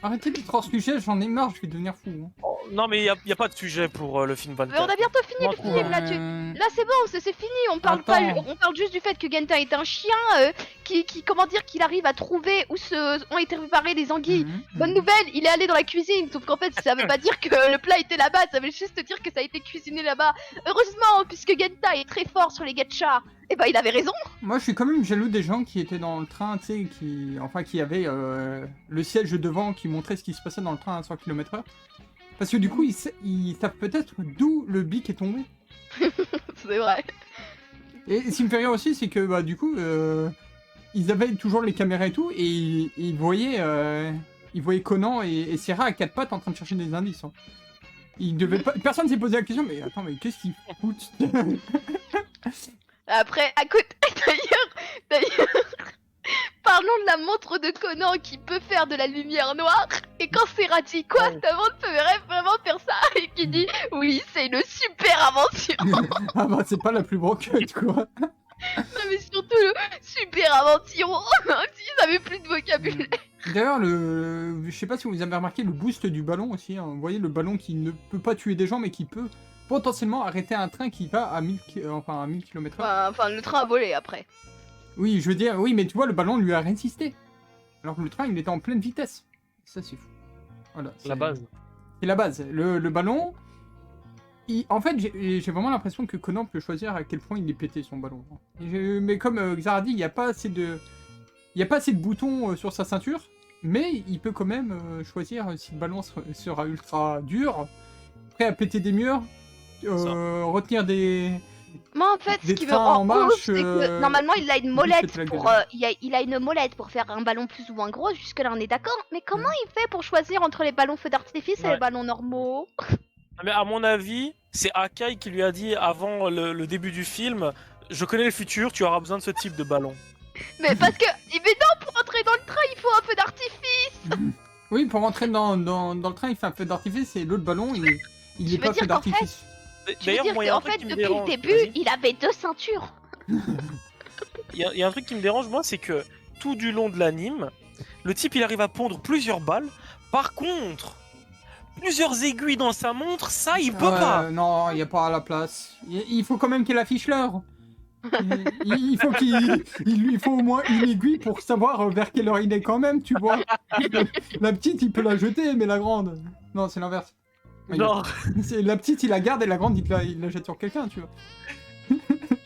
arrêtez de transfuger, j'en ai marre, je vais devenir fou. Hein. Oh, non, mais y a pas de sujet pour le film Mais on 24. a bientôt fini le film là tu... Là c'est bon, c'est fini, on parle pas, Attends. on parle juste du fait que Genta est un chien qui comment dire qu'il arrive à trouver où ont été préparées les anguilles. Bonne nouvelle, il est allé dans la cuisine, sauf qu'en fait ça veut pas dire que le plat était là-bas, ça veut juste dire que ça a été cuisiné là-bas. Heureusement, puisque Genta est très fort sur les gachas, et bah il avait raison. Moi, je suis quand même jaloux des gens qui étaient dans le train, tu sais, qui avaient le siège devant, qui montrait ce qui se passait dans le train à 100 km/h. Parce que du coup, ils savent peut-être d'où le bic est tombé. C'est vrai. Et ce qui me fait rire aussi, c'est que bah, du coup, ils avaient toujours les caméras et tout, et ils voyaient Conan et Serra à quatre pattes en train de chercher des indices. Hein. Ils devaient pas... Personne s'est posé la question, mais attends, mais qu'est-ce qu'ils foutent? Après, à côté, d'ailleurs, parlons de la montre de Conan qui peut faire de la lumière noire. Et quand Serra dit quoi, Ouais. ta montre peut vraiment faire ça et qui dit oui, c'est une super invention. Ah bah, c'est pas la plus broquette, quoi. Non, mais surtout le super invention. Ils avaient plus de vocabulaire. D'ailleurs, je sais pas si vous avez remarqué le boost du ballon aussi. Hein. Vous voyez le ballon qui ne peut pas tuer des gens, mais qui peut potentiellement arrêter un train qui va à 1000 km/h. Enfin, le train a volé après. Oui, je veux dire, oui, mais tu vois, le ballon lui a résisté. Alors que le train, il était en pleine vitesse. Ça, c'est fou. Voilà. La base. C'est la base. Le ballon... En fait, j'ai vraiment l'impression que Conan peut choisir à quel point il est pété son ballon. Mais comme Xar a dit, il n'y a pas assez de... Il n'y a pas assez de boutons sur sa ceinture, mais il peut quand même choisir si le ballon sera ultra dur, prêt à péter des murs, retenir des... Moi en fait, ce Des qui me trains rend en marche, ouf, c'est que normalement il a une molette péter la pour, gueule. il a une molette pour faire un ballon plus ou moins gros. Jusque là on est d'accord. Mais comment il fait pour choisir entre les ballons feu d'artifice et Ouais. les ballons normaux? Mais à mon avis, c'est Akai qui lui a dit avant le début du film, je connais le futur, tu auras besoin de ce type de ballon. Mais parce que, mais non, pour entrer dans le train il faut un feu d'artifice. Oui, pour rentrer dans le train, il fait un feu d'artifice et l'autre ballon, il Je est veux pas dire feu qu'en fait, d'artifice. Je veux D'ailleurs, dire moi, il y a qu'en un truc fait qui me depuis le dérange. début Vas-y. il avait 2 ceintures. Il y a un truc qui me dérange, moi, c'est que tout du long de l'anime, le type il arrive à pondre plusieurs balles. Par contre, plusieurs aiguilles dans sa montre, ça il peut pas. Non, il n'y a pas à la place. Il faut quand même qu'il affiche l'heure. Il faut il lui faut au moins une aiguille pour savoir vers quelle heure il est quand même, tu vois. La petite, il peut la jeter, mais la grande... Non, c'est l'inverse. Non, La petite, il la garde et la grande, il la jette sur quelqu'un, tu vois.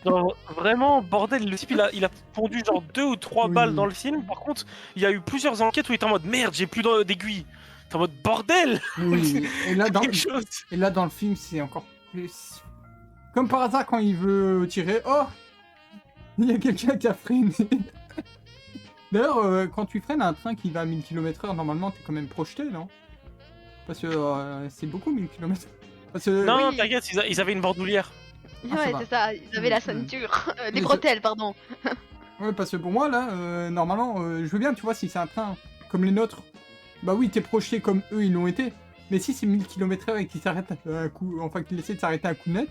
Non, vraiment, bordel, le type il a pondu genre 2 ou 3 Oui. balles dans le film. Par contre, il y a eu plusieurs enquêtes où il était en mode merde, j'ai plus d'aiguilles. T'es en mode bordel. Oui, et là, Quelque chose. dans le film, c'est encore plus... Comme par hasard, quand il veut tirer, oh, il y a quelqu'un qui a freiné. D'ailleurs, quand tu freines un train qui va à 1000 km/h, normalement, t'es quand même projeté, non? Parce que c'est beaucoup 1000 km. Parce que... Non, Oui. t'inquiète, ils avaient une bordoulière. Ah, ça Ouais, va. c'est ça, ils avaient la ceinture. Mais Les bretelles, pardon. Ouais, parce que pour moi, là, normalement, je veux bien, tu vois, si c'est un train comme les nôtres, bah oui, t'es projeté comme eux, ils l'ont été. Mais si c'est 1000 km/h et qu'il s'arrête à un coup, enfin qu'il essaie de s'arrêter à un coup net,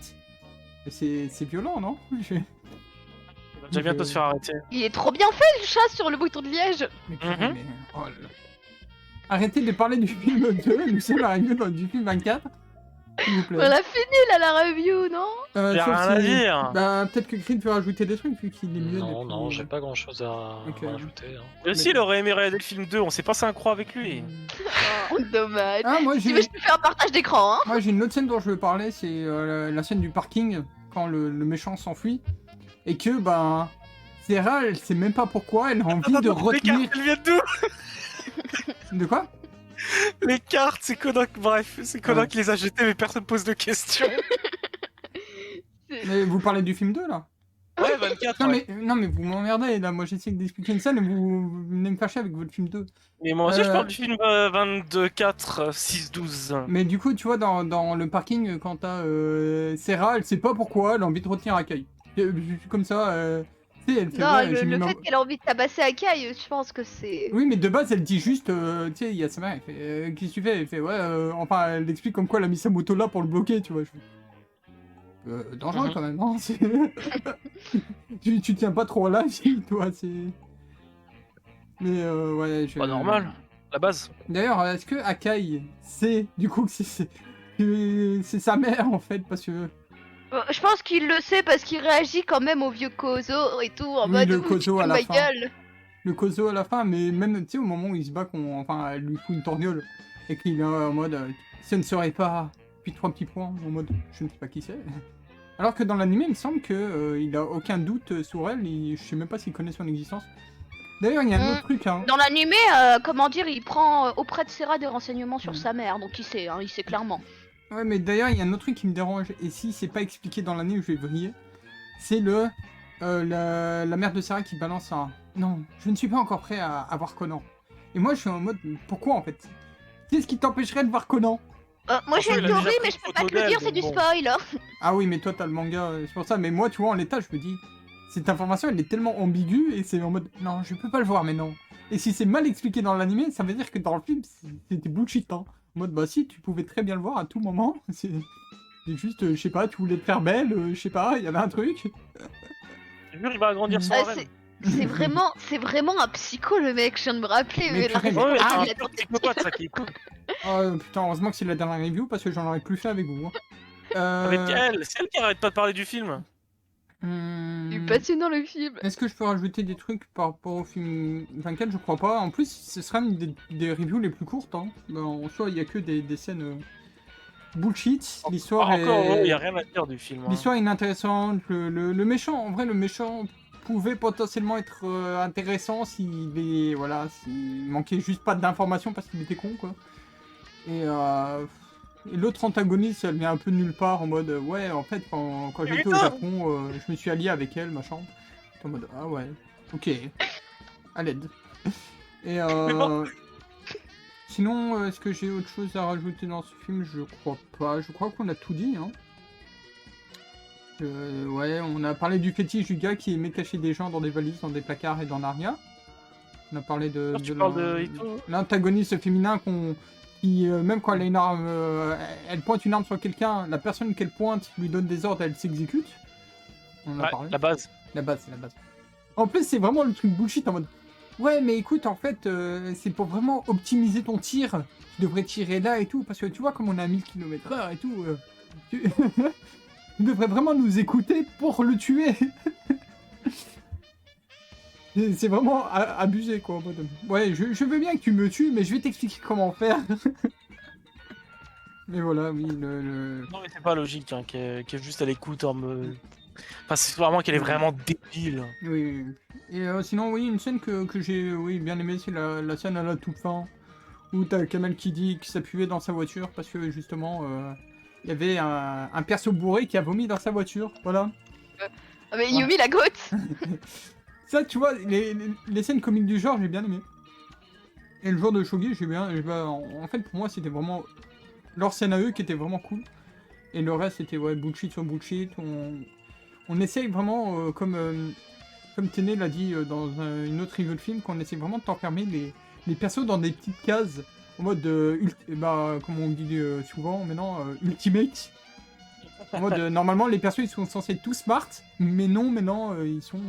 c'est violent, non? Il va déjà bientôt se faire arrêter. Il est trop bien fait le chat sur le bouton de liège. Mais purée, mais... Oh là là. Arrêtez de parler du film 2, nous sommes arrivés dans du film 24. S'il vous On plaît. a fini là la review, non? J'ai Sauf rien à dire. Bah, peut-être que Creed peut rajouter des trucs vu qu'il est mieux. Non, depuis, non, j'ai pas grand chose à Ok. rajouter. Hein. Mais aussi, il aurait aimé regarder le film 2, on s'est passé un croix avec lui. Oh, dommage. Ah, moi Si tu j'ai veux, je te fais un partage d'écran, hein. moi, j'ai une autre scène dont je veux parler, c'est la scène du parking, quand le méchant s'enfuit. Et que, ben, Sarah, elle sait même pas pourquoi, elle a envie de Les retenir... cartes, elles viennent d'où? De quoi? Les cartes, c'est Kodak, bref, c'est Kodak Ouais. qui les a jetées, mais personne pose de questions. Mais vous parlez du film 2, là? Ouais, 24. Non, ouais. non, mais vous m'emmerdez, là. Moi, j'essaie d'expliquer une scène et vous venez me fâcher avec votre film 2. Mais moi aussi, je Euh, parle du film 22-4, 6-12. Mais du coup, tu vois, dans le parking, quand t'as Sarah, elle sait pas pourquoi, elle a envie de retenir Akai. Comme ça, tu sais, elle fait... Non, ouais, j'ai mis le ma- fait qu'elle a envie de tabasser Akai, je pense que c'est. Oui, mais de base, elle dit juste, tu sais, il y a sa mère, elle fait, qu'est-ce que tu fais? Elle fait, ouais, enfin, elle explique comme quoi elle a mis sa moto là pour le bloquer, tu vois. Je fais, dangereux Mhm. quand même, hein, c'est- tu tiens pas trop là, si, toi, c'est... Mais, ouais, je... Pas normal, la base. D'ailleurs, est-ce que Akai sait, du coup, que c'est sa mère, en fait, parce que... Je pense qu'il le sait parce qu'il réagit quand même au vieux Kozo et tout, en Oui, mode le Ouh, Kozo tu à fous la ma fin. gueule. Le Kozo à la fin, mais même, tu sais, au moment où il se bat, enfin, elle lui fout une torgnole, et qu'il est en mode, ce ne serait pas, puis 3 petits points, en mode, je ne sais pas qui c'est. Alors que dans l'anime, il me semble que il a aucun doute sur elle, je sais même pas s'il connaît son existence. D'ailleurs, il y a un autre truc, hein. Dans l'animé, comment dire, il prend auprès de Serra des renseignements sur sa mère, donc il sait, hein, il sait clairement. Ouais, mais d'ailleurs, il y a un autre truc qui me dérange, et si c'est pas expliqué dans l'anime, je vais vriller. C'est la mère de Sarah qui balance un non, je ne suis pas encore prêt à voir Conan. Et moi, je suis en mode, pourquoi en fait? Qu'est-ce qui t'empêcherait de voir Conan? Moi j'ai Enfin, une il a déjà théorie, pris mais une je peux photo pas te le d'elle, dire, c'est donc du bon. spoil. Hein. Ah oui, mais toi, t'as le manga, c'est pour ça. Mais moi, tu vois, en l'état, je me dis, cette information, elle est tellement ambiguë, et c'est en mode, non, je peux pas le voir, mais non. Et si c'est mal expliqué dans l'anime, ça veut dire que dans le film, c'était bullshit, hein. En mode, bah si, tu pouvais très bien le voir à tout moment. C'est juste, je sais pas, tu voulais te faire belle, je sais pas, il y avait un truc. Je jure, il va agrandir son Ah, rêve. c'est vraiment un psycho le mec, je viens de me rappeler. Mais la purée, raison mais- Ouais, pour c'est Ah, un laquelle il a pur psychopathe, ça qui est cool. Oh putain, heureusement que c'est la dernière review, parce que j'en aurais plus fait avec vous. Hein. Avec elle, c'est elle qui arrête pas de parler du film. Hmm, Il est passionnant le film. Est-ce que je peux rajouter des trucs par rapport au film 24? Je crois pas. En plus, ce sera une des reviews les plus courtes. Hein. Ben, en soi, il y a que des scènes bullshit. L'histoire Encore, il est... y a rien à dire du film. hein. L'histoire est inintéressante. Le méchant, en vrai, le méchant pouvait potentiellement être intéressant s'il manquait juste pas d'informations parce qu'il était con, quoi. Et l'autre antagoniste, elle vient un peu de nulle part en mode ouais, en fait, quand j'étais au Japon, je me suis allié avec elle, machin. T'es en mode ah ouais, ok, à l'aide. Et bon. sinon, est-ce que j'ai autre chose à rajouter dans ce film? Je crois pas. Je crois qu'on a tout dit, hein. Ouais, on a parlé du fétiche du gars qui aimait cacher des gens dans des valises, dans des placards et dans Narnia. On a parlé de Tu parles de Ito. l'antagoniste féminin qui, même quand elle a une arme, elle pointe une arme sur quelqu'un, la personne qu'elle pointe lui donne des ordres, elle s'exécute. On en a Ouais, parlé. la base. La base, c'est la base. En plus, c'est vraiment le truc bullshit en mode ouais, mais écoute, en fait, c'est pour vraiment optimiser ton tir. Tu devrais tirer là et tout, parce que tu vois, comme on est à 1000 km/h et tout, tu... tu devrais vraiment nous écouter pour le tuer. C'est vraiment abusé, quoi. En mode, ouais, je veux bien que tu me tues, mais je vais t'expliquer comment faire. Mais voilà, oui, Non, mais c'est pas logique, hein, qu'elle est juste à l'écoute en mode. Enfin, c'est vraiment qu'elle est vraiment débile. Oui. Et sinon, oui, une scène que j'ai bien aimé, c'est la scène à la toute fin, où t'as Kamel qui dit qu'il s'appuyait dans sa voiture, parce que justement, il y avait un perso bourré qui a vomi dans sa voiture, voilà. Ah, mais Yumi la gote. Ça, tu vois, les scènes comiques du genre, j'ai bien aimé. Et le jour de Shogi, en fait, pour moi, c'était vraiment leur scène à eux qui était vraiment cool. Et le reste, c'était bullshit sur bullshit. On essaye vraiment, comme Téné l'a dit dans une autre review de film, qu'on essaye vraiment de t'enfermer les persos dans des petites cases. En mode, comme on dit souvent maintenant, ultimate. En mode, normalement, les persos, ils sont censés être tous smart. Mais non, ils sont...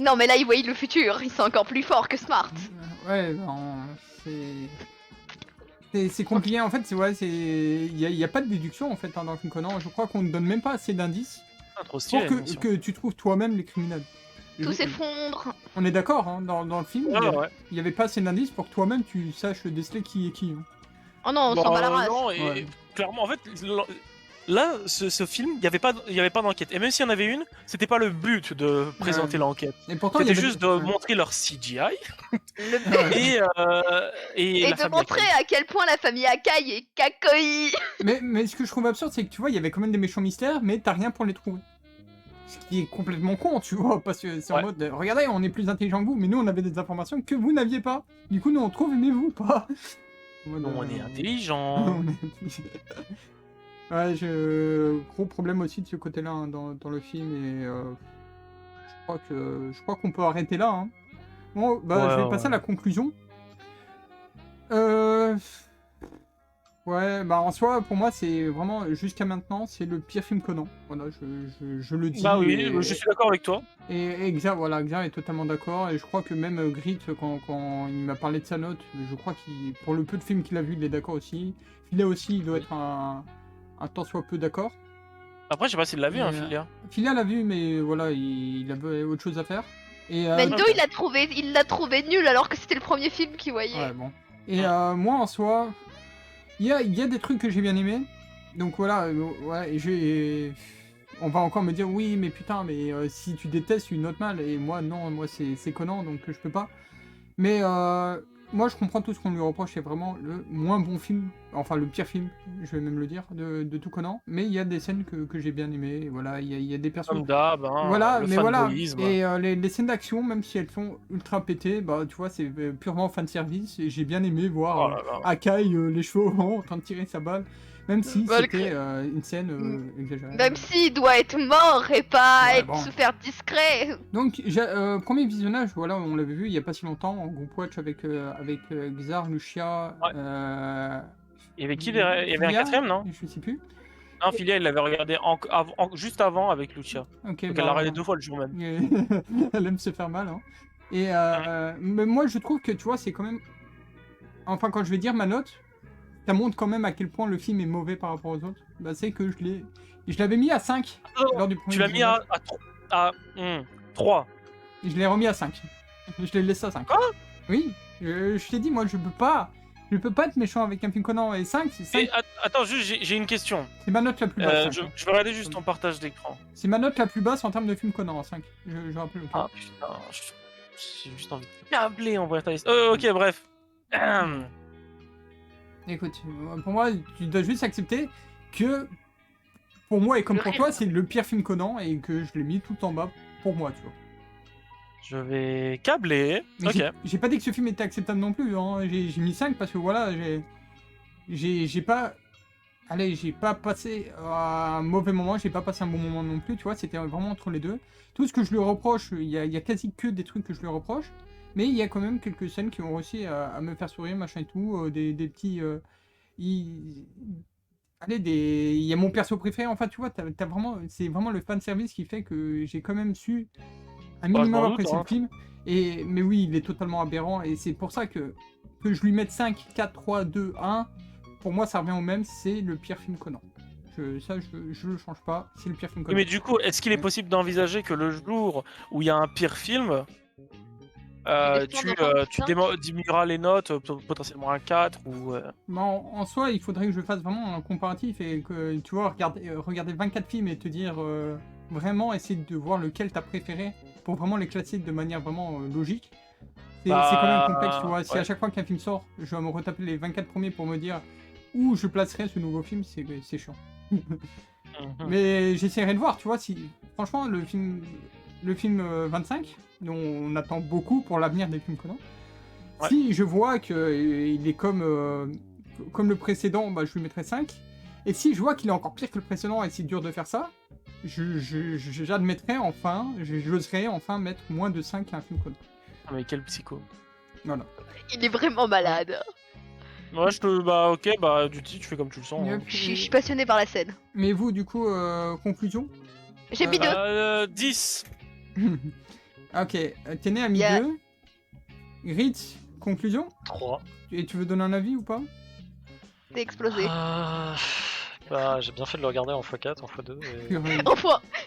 Non, mais là, ils voient le futur. Ils sont encore plus forts que Smart. Ouais, non, c'est compliqué. En fait, il y a pas de déduction en fait dans le film Conan. Je crois qu'on ne donne même pas assez d'indices Trop pour stylé. que tu trouves toi-même les criminels. Tout s'effondre. On est d'accord, hein, dans le film, Ouais. il y avait pas assez d'indices pour que toi-même tu saches déceler qui est qui. Hein. Oh non, on s'en bat la race. Non, et Ouais. clairement, en fait, là, ce film, il y avait pas d'enquête. Et même s'il y en avait une, c'était pas le but de présenter l'enquête. Et pourtant, il y C'était avait... juste de montrer leur CGI Ouais. et Et la de famille montrer Akai. à quel point la famille Akai est kakoi. mais ce que je trouve absurde, c'est que tu vois, il y avait quand même des méchants mystères, mais t'as rien pour les trouver. Ce qui est complètement con, tu vois, parce que c'est en mode, regardez, on est plus intelligent que vous, mais nous on avait des informations que vous n'aviez pas. Du coup, nous on trouve, mais vous pas. Non, on est intelligent. Ouais, gros problème aussi de ce côté-là hein, dans le film, et je crois qu'on peut arrêter là. Hein. Bon, je vais passer à la conclusion. Ouais, en soi, pour moi, c'est vraiment, jusqu'à maintenant, c'est le pire film Conan. Voilà, je le dis. Bah oui, je suis d'accord avec toi. Et Xav, Xav est totalement d'accord. Et je crois que même Grit, quand il m'a parlé de sa note, je crois qu'il, pour le peu de films qu'il a vu, il est d'accord aussi. Filet aussi, il doit être un tant soit peu d'accord. Après, je sais pas s'il l'a vu, Et, hein, Filia. Filet l'a vu, mais voilà, il avait autre chose à faire. Et, Mendo, il l'a trouvé nul alors que c'était le premier film qu'il voyait. ouais, bon. Et moi, en soi, il y a des trucs que j'ai bien aimés. Donc voilà, on va encore me dire, oui, mais putain, mais si tu détestes une autre mal, et moi, non, moi, c'est Conan, donc je peux pas. Mais moi, je comprends tout ce qu'on lui reproche, c'est vraiment le moins bon film, enfin le pire film, je vais même le dire, de tout Conan. Mais il y a des scènes que j'ai bien aimées, et voilà, il y a des personnes... Comme d'hab, hein, Voilà, le mais voilà. fanboyisme. Et les scènes d'action, même si elles sont ultra pétées, tu vois, c'est purement fan service. Et j'ai bien aimé voir Oh là là. Akai, les cheveux au vent, en train de tirer sa balle, même si Bah, c'était une scène exagérée. Même s'il doit être mort et pas Ouais, être bon. super discret. Donc, premier visionnage, voilà, on l'avait vu il y a pas si longtemps, en groupe watch avec Xar, Lucia. Ouais. Il y avait qui derrière? Il y avait un Filia, quatrième, non? Je sais plus. Non, Filia, il l'avait regardé juste avant avec Lucia. Ok, Donc elle l'a regardé 2 fois le jour même. Elle aime se faire mal. Hein. Et mais moi, je trouve que, tu vois, c'est quand même... Enfin, quand je vais dire ma note, ça montre quand même à quel point le film est mauvais par rapport aux autres. C'est que je l'avais mis à 5 lors du premier Tu l'as mis visionnage. à 3. Et je l'ai remis à 5. Je l'ai laissé à 5. Quoi? Oui, je t'ai dit, moi, je peux pas être méchant avec un film Conan. Et 5, c'est 5. Attends, juste, j'ai une question. C'est ma note la plus basse. 5, je hein. vais regarder juste ton partage d'écran. C'est ma note la plus basse en termes de film Conan, 5. Je rappelle le cas. Ah putain, j'ai juste envie de câbler en vrai ta liste. Ok, bref. Écoute, pour moi, tu dois juste accepter que, pour moi et comme pour toi, c'est le pire film Conan et que je l'ai mis tout en bas pour moi, tu vois. Je vais câbler. Mais Ok. j'ai pas dit que ce film était acceptable non plus, hein. J'ai mis 5 parce que voilà, j'ai pas... Allez, j'ai pas passé un mauvais moment, j'ai pas passé un bon moment non plus, tu vois, c'était vraiment entre les deux. Tout ce que je lui reproche, il y a quasi que des trucs que je lui reproche, mais il y a quand même quelques scènes qui ont réussi à me faire sourire, machin et tout, des petits... Allez, il y a mon perso préféré, enfin tu vois, c'est vraiment le fanservice qui fait que j'ai quand même su un minimum m'en doute, apprécier hein. le film. Mais oui, il est totalement aberrant, et c'est pour ça que je lui mette 5, 4, 3, 2, 1... Pour moi, ça revient au même, c'est le pire film Conan. Je le change pas, c'est le pire film Conan. Mais du coup, est-ce qu'il est possible d'envisager que le jour où il y a un pire film, tu diminueras les notes, potentiellement un 4 ou... Mais en soi, il faudrait que je fasse vraiment un comparatif et que, tu vois, regarder 24 films et te dire vraiment essayer de voir lequel t'as préféré pour vraiment les classer de manière vraiment logique. C'est Bah, quand même complexe, tu vois. Si ouais. à chaque fois qu'un film sort, je dois me retaper les 24 premiers pour me dire où je placerai ce nouveau film, c'est chiant. Mhm. Mais j'essaierai de voir, tu vois, si franchement le film 25, dont on attend beaucoup pour l'avenir des films Conan, Ouais. si je vois qu'il est comme le précédent, bah, je lui mettrai 5. Et si je vois qu'il est encore pire que le précédent et c'est dur de faire ça, j'admettrai enfin, j'oserai enfin mettre moins de 5 à un film Conan. Ah, mais quel psycho. Voilà. Il est vraiment malade. Ouais, bah ok, bah du coup, tu fais comme tu le sens. hein. Yep. Je suis passionnée par la scène. Mais vous, du coup, conclusion? J'ai mis 2. 10. Ok, Téné a mis Yeah. 2. Ritz, conclusion? 3. Et tu veux donner un avis ou pas? T'es explosé. Bah, j'ai bien fait de le regarder en x4, en x2. Purée.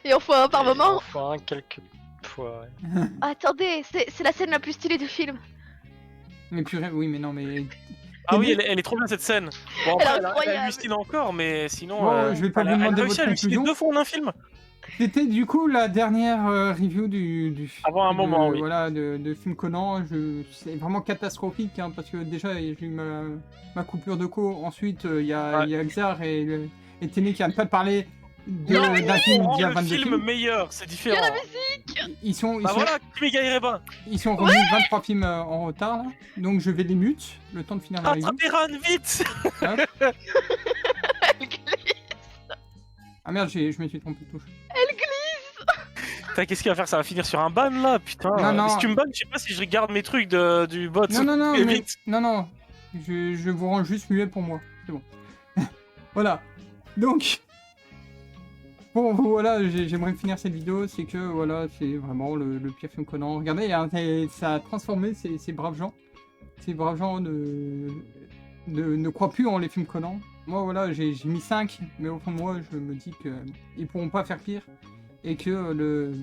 Et on fois un par moment. En x1, quelques fois, ouais. Attendez, c'est la scène la plus stylée du film. Mais purée, oui, mais non, mais... Ah oui, elle est trop bien cette scène. Bon, Elle est après, elle incroyable. hallucine encore, mais sinon. Bon, je vais pas vous elle a demander réussi votre à halluciner conclusion. 2 fois en un film. C'était du coup la dernière review du Avant un moment, oui. Voilà, de film Conan. C'est vraiment catastrophique, hein, parce que déjà, j'ai eu ma coupure de co. Ensuite, il y a Xar et Téné qui n'arrêtent pas de parler d'un film d'il y a Le 22 film films. meilleur, c'est différent. Ils sont Bah voilà, Kimi Gaireba. revenus 23 films en retard, là. Donc je vais les mute, le temps de finir la review. Rattrapez Ran, vite. Hop. Ah merde, je me suis trompé de touche. Putain, qu'est-ce qu'il va faire? Ça va finir sur un ban là, putain. Non, non. Si tu me bannes, je sais pas si je regarde mes trucs du bot. Non, Et mais... vite. non. Je vous rends juste muet pour moi. C'est bon. Voilà. Donc... Bon, voilà, j'aimerais finir cette vidéo, c'est que, voilà, c'est vraiment le pire film Conan. Regardez, hein, ça a transformé ces braves gens. Ces braves gens ne croient plus en les films Conan. Moi, voilà, j'ai mis 5, mais au fond de moi, je me dis qu'ils pourront pas faire pire. Et que le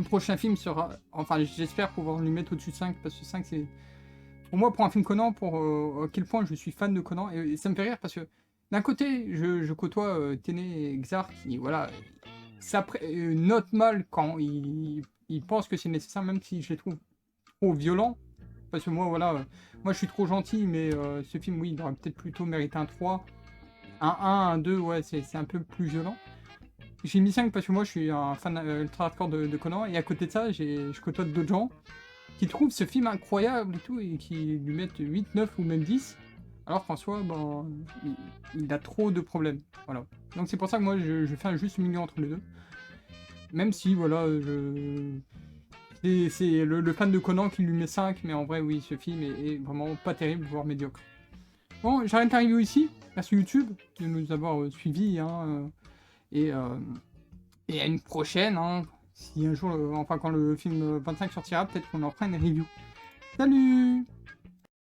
prochain film sera... Enfin, j'espère pouvoir lui mettre au-dessus de 5, parce que 5, c'est... Pour moi, pour un film Conan, pour à quel point je suis fan de Conan, et ça me fait rire, parce que d'un côté, je côtoie Téné et Xar, qui, voilà, note mal quand ils pensent que c'est nécessaire, même si je les trouve trop violents. Parce que moi, voilà, moi je suis trop gentil, mais ce film, oui, il aurait peut-être plutôt mérité un 3. Un 1, un 2, ouais, c'est un peu plus violent. J'ai mis 5 parce que moi je suis un fan ultra hardcore de Conan, et à côté de ça, je côtoie d'autres gens qui trouvent ce film incroyable et tout, et qui lui mettent 8, 9 ou même 10. Alors François, ben, il a trop de problèmes. Voilà. Donc c'est pour ça que moi je fais un juste milieu entre les deux. Même si, voilà, c'est le fan de Conan qui lui met 5, mais en vrai, oui, ce film est vraiment pas terrible, voire médiocre. Bon, j'arrête la review ici. Merci YouTube de nous avoir suivis. Hein, et à une prochaine. Hein, si un jour, enfin quand le film 25 sortira, peut-être qu'on en fera une review. Salut!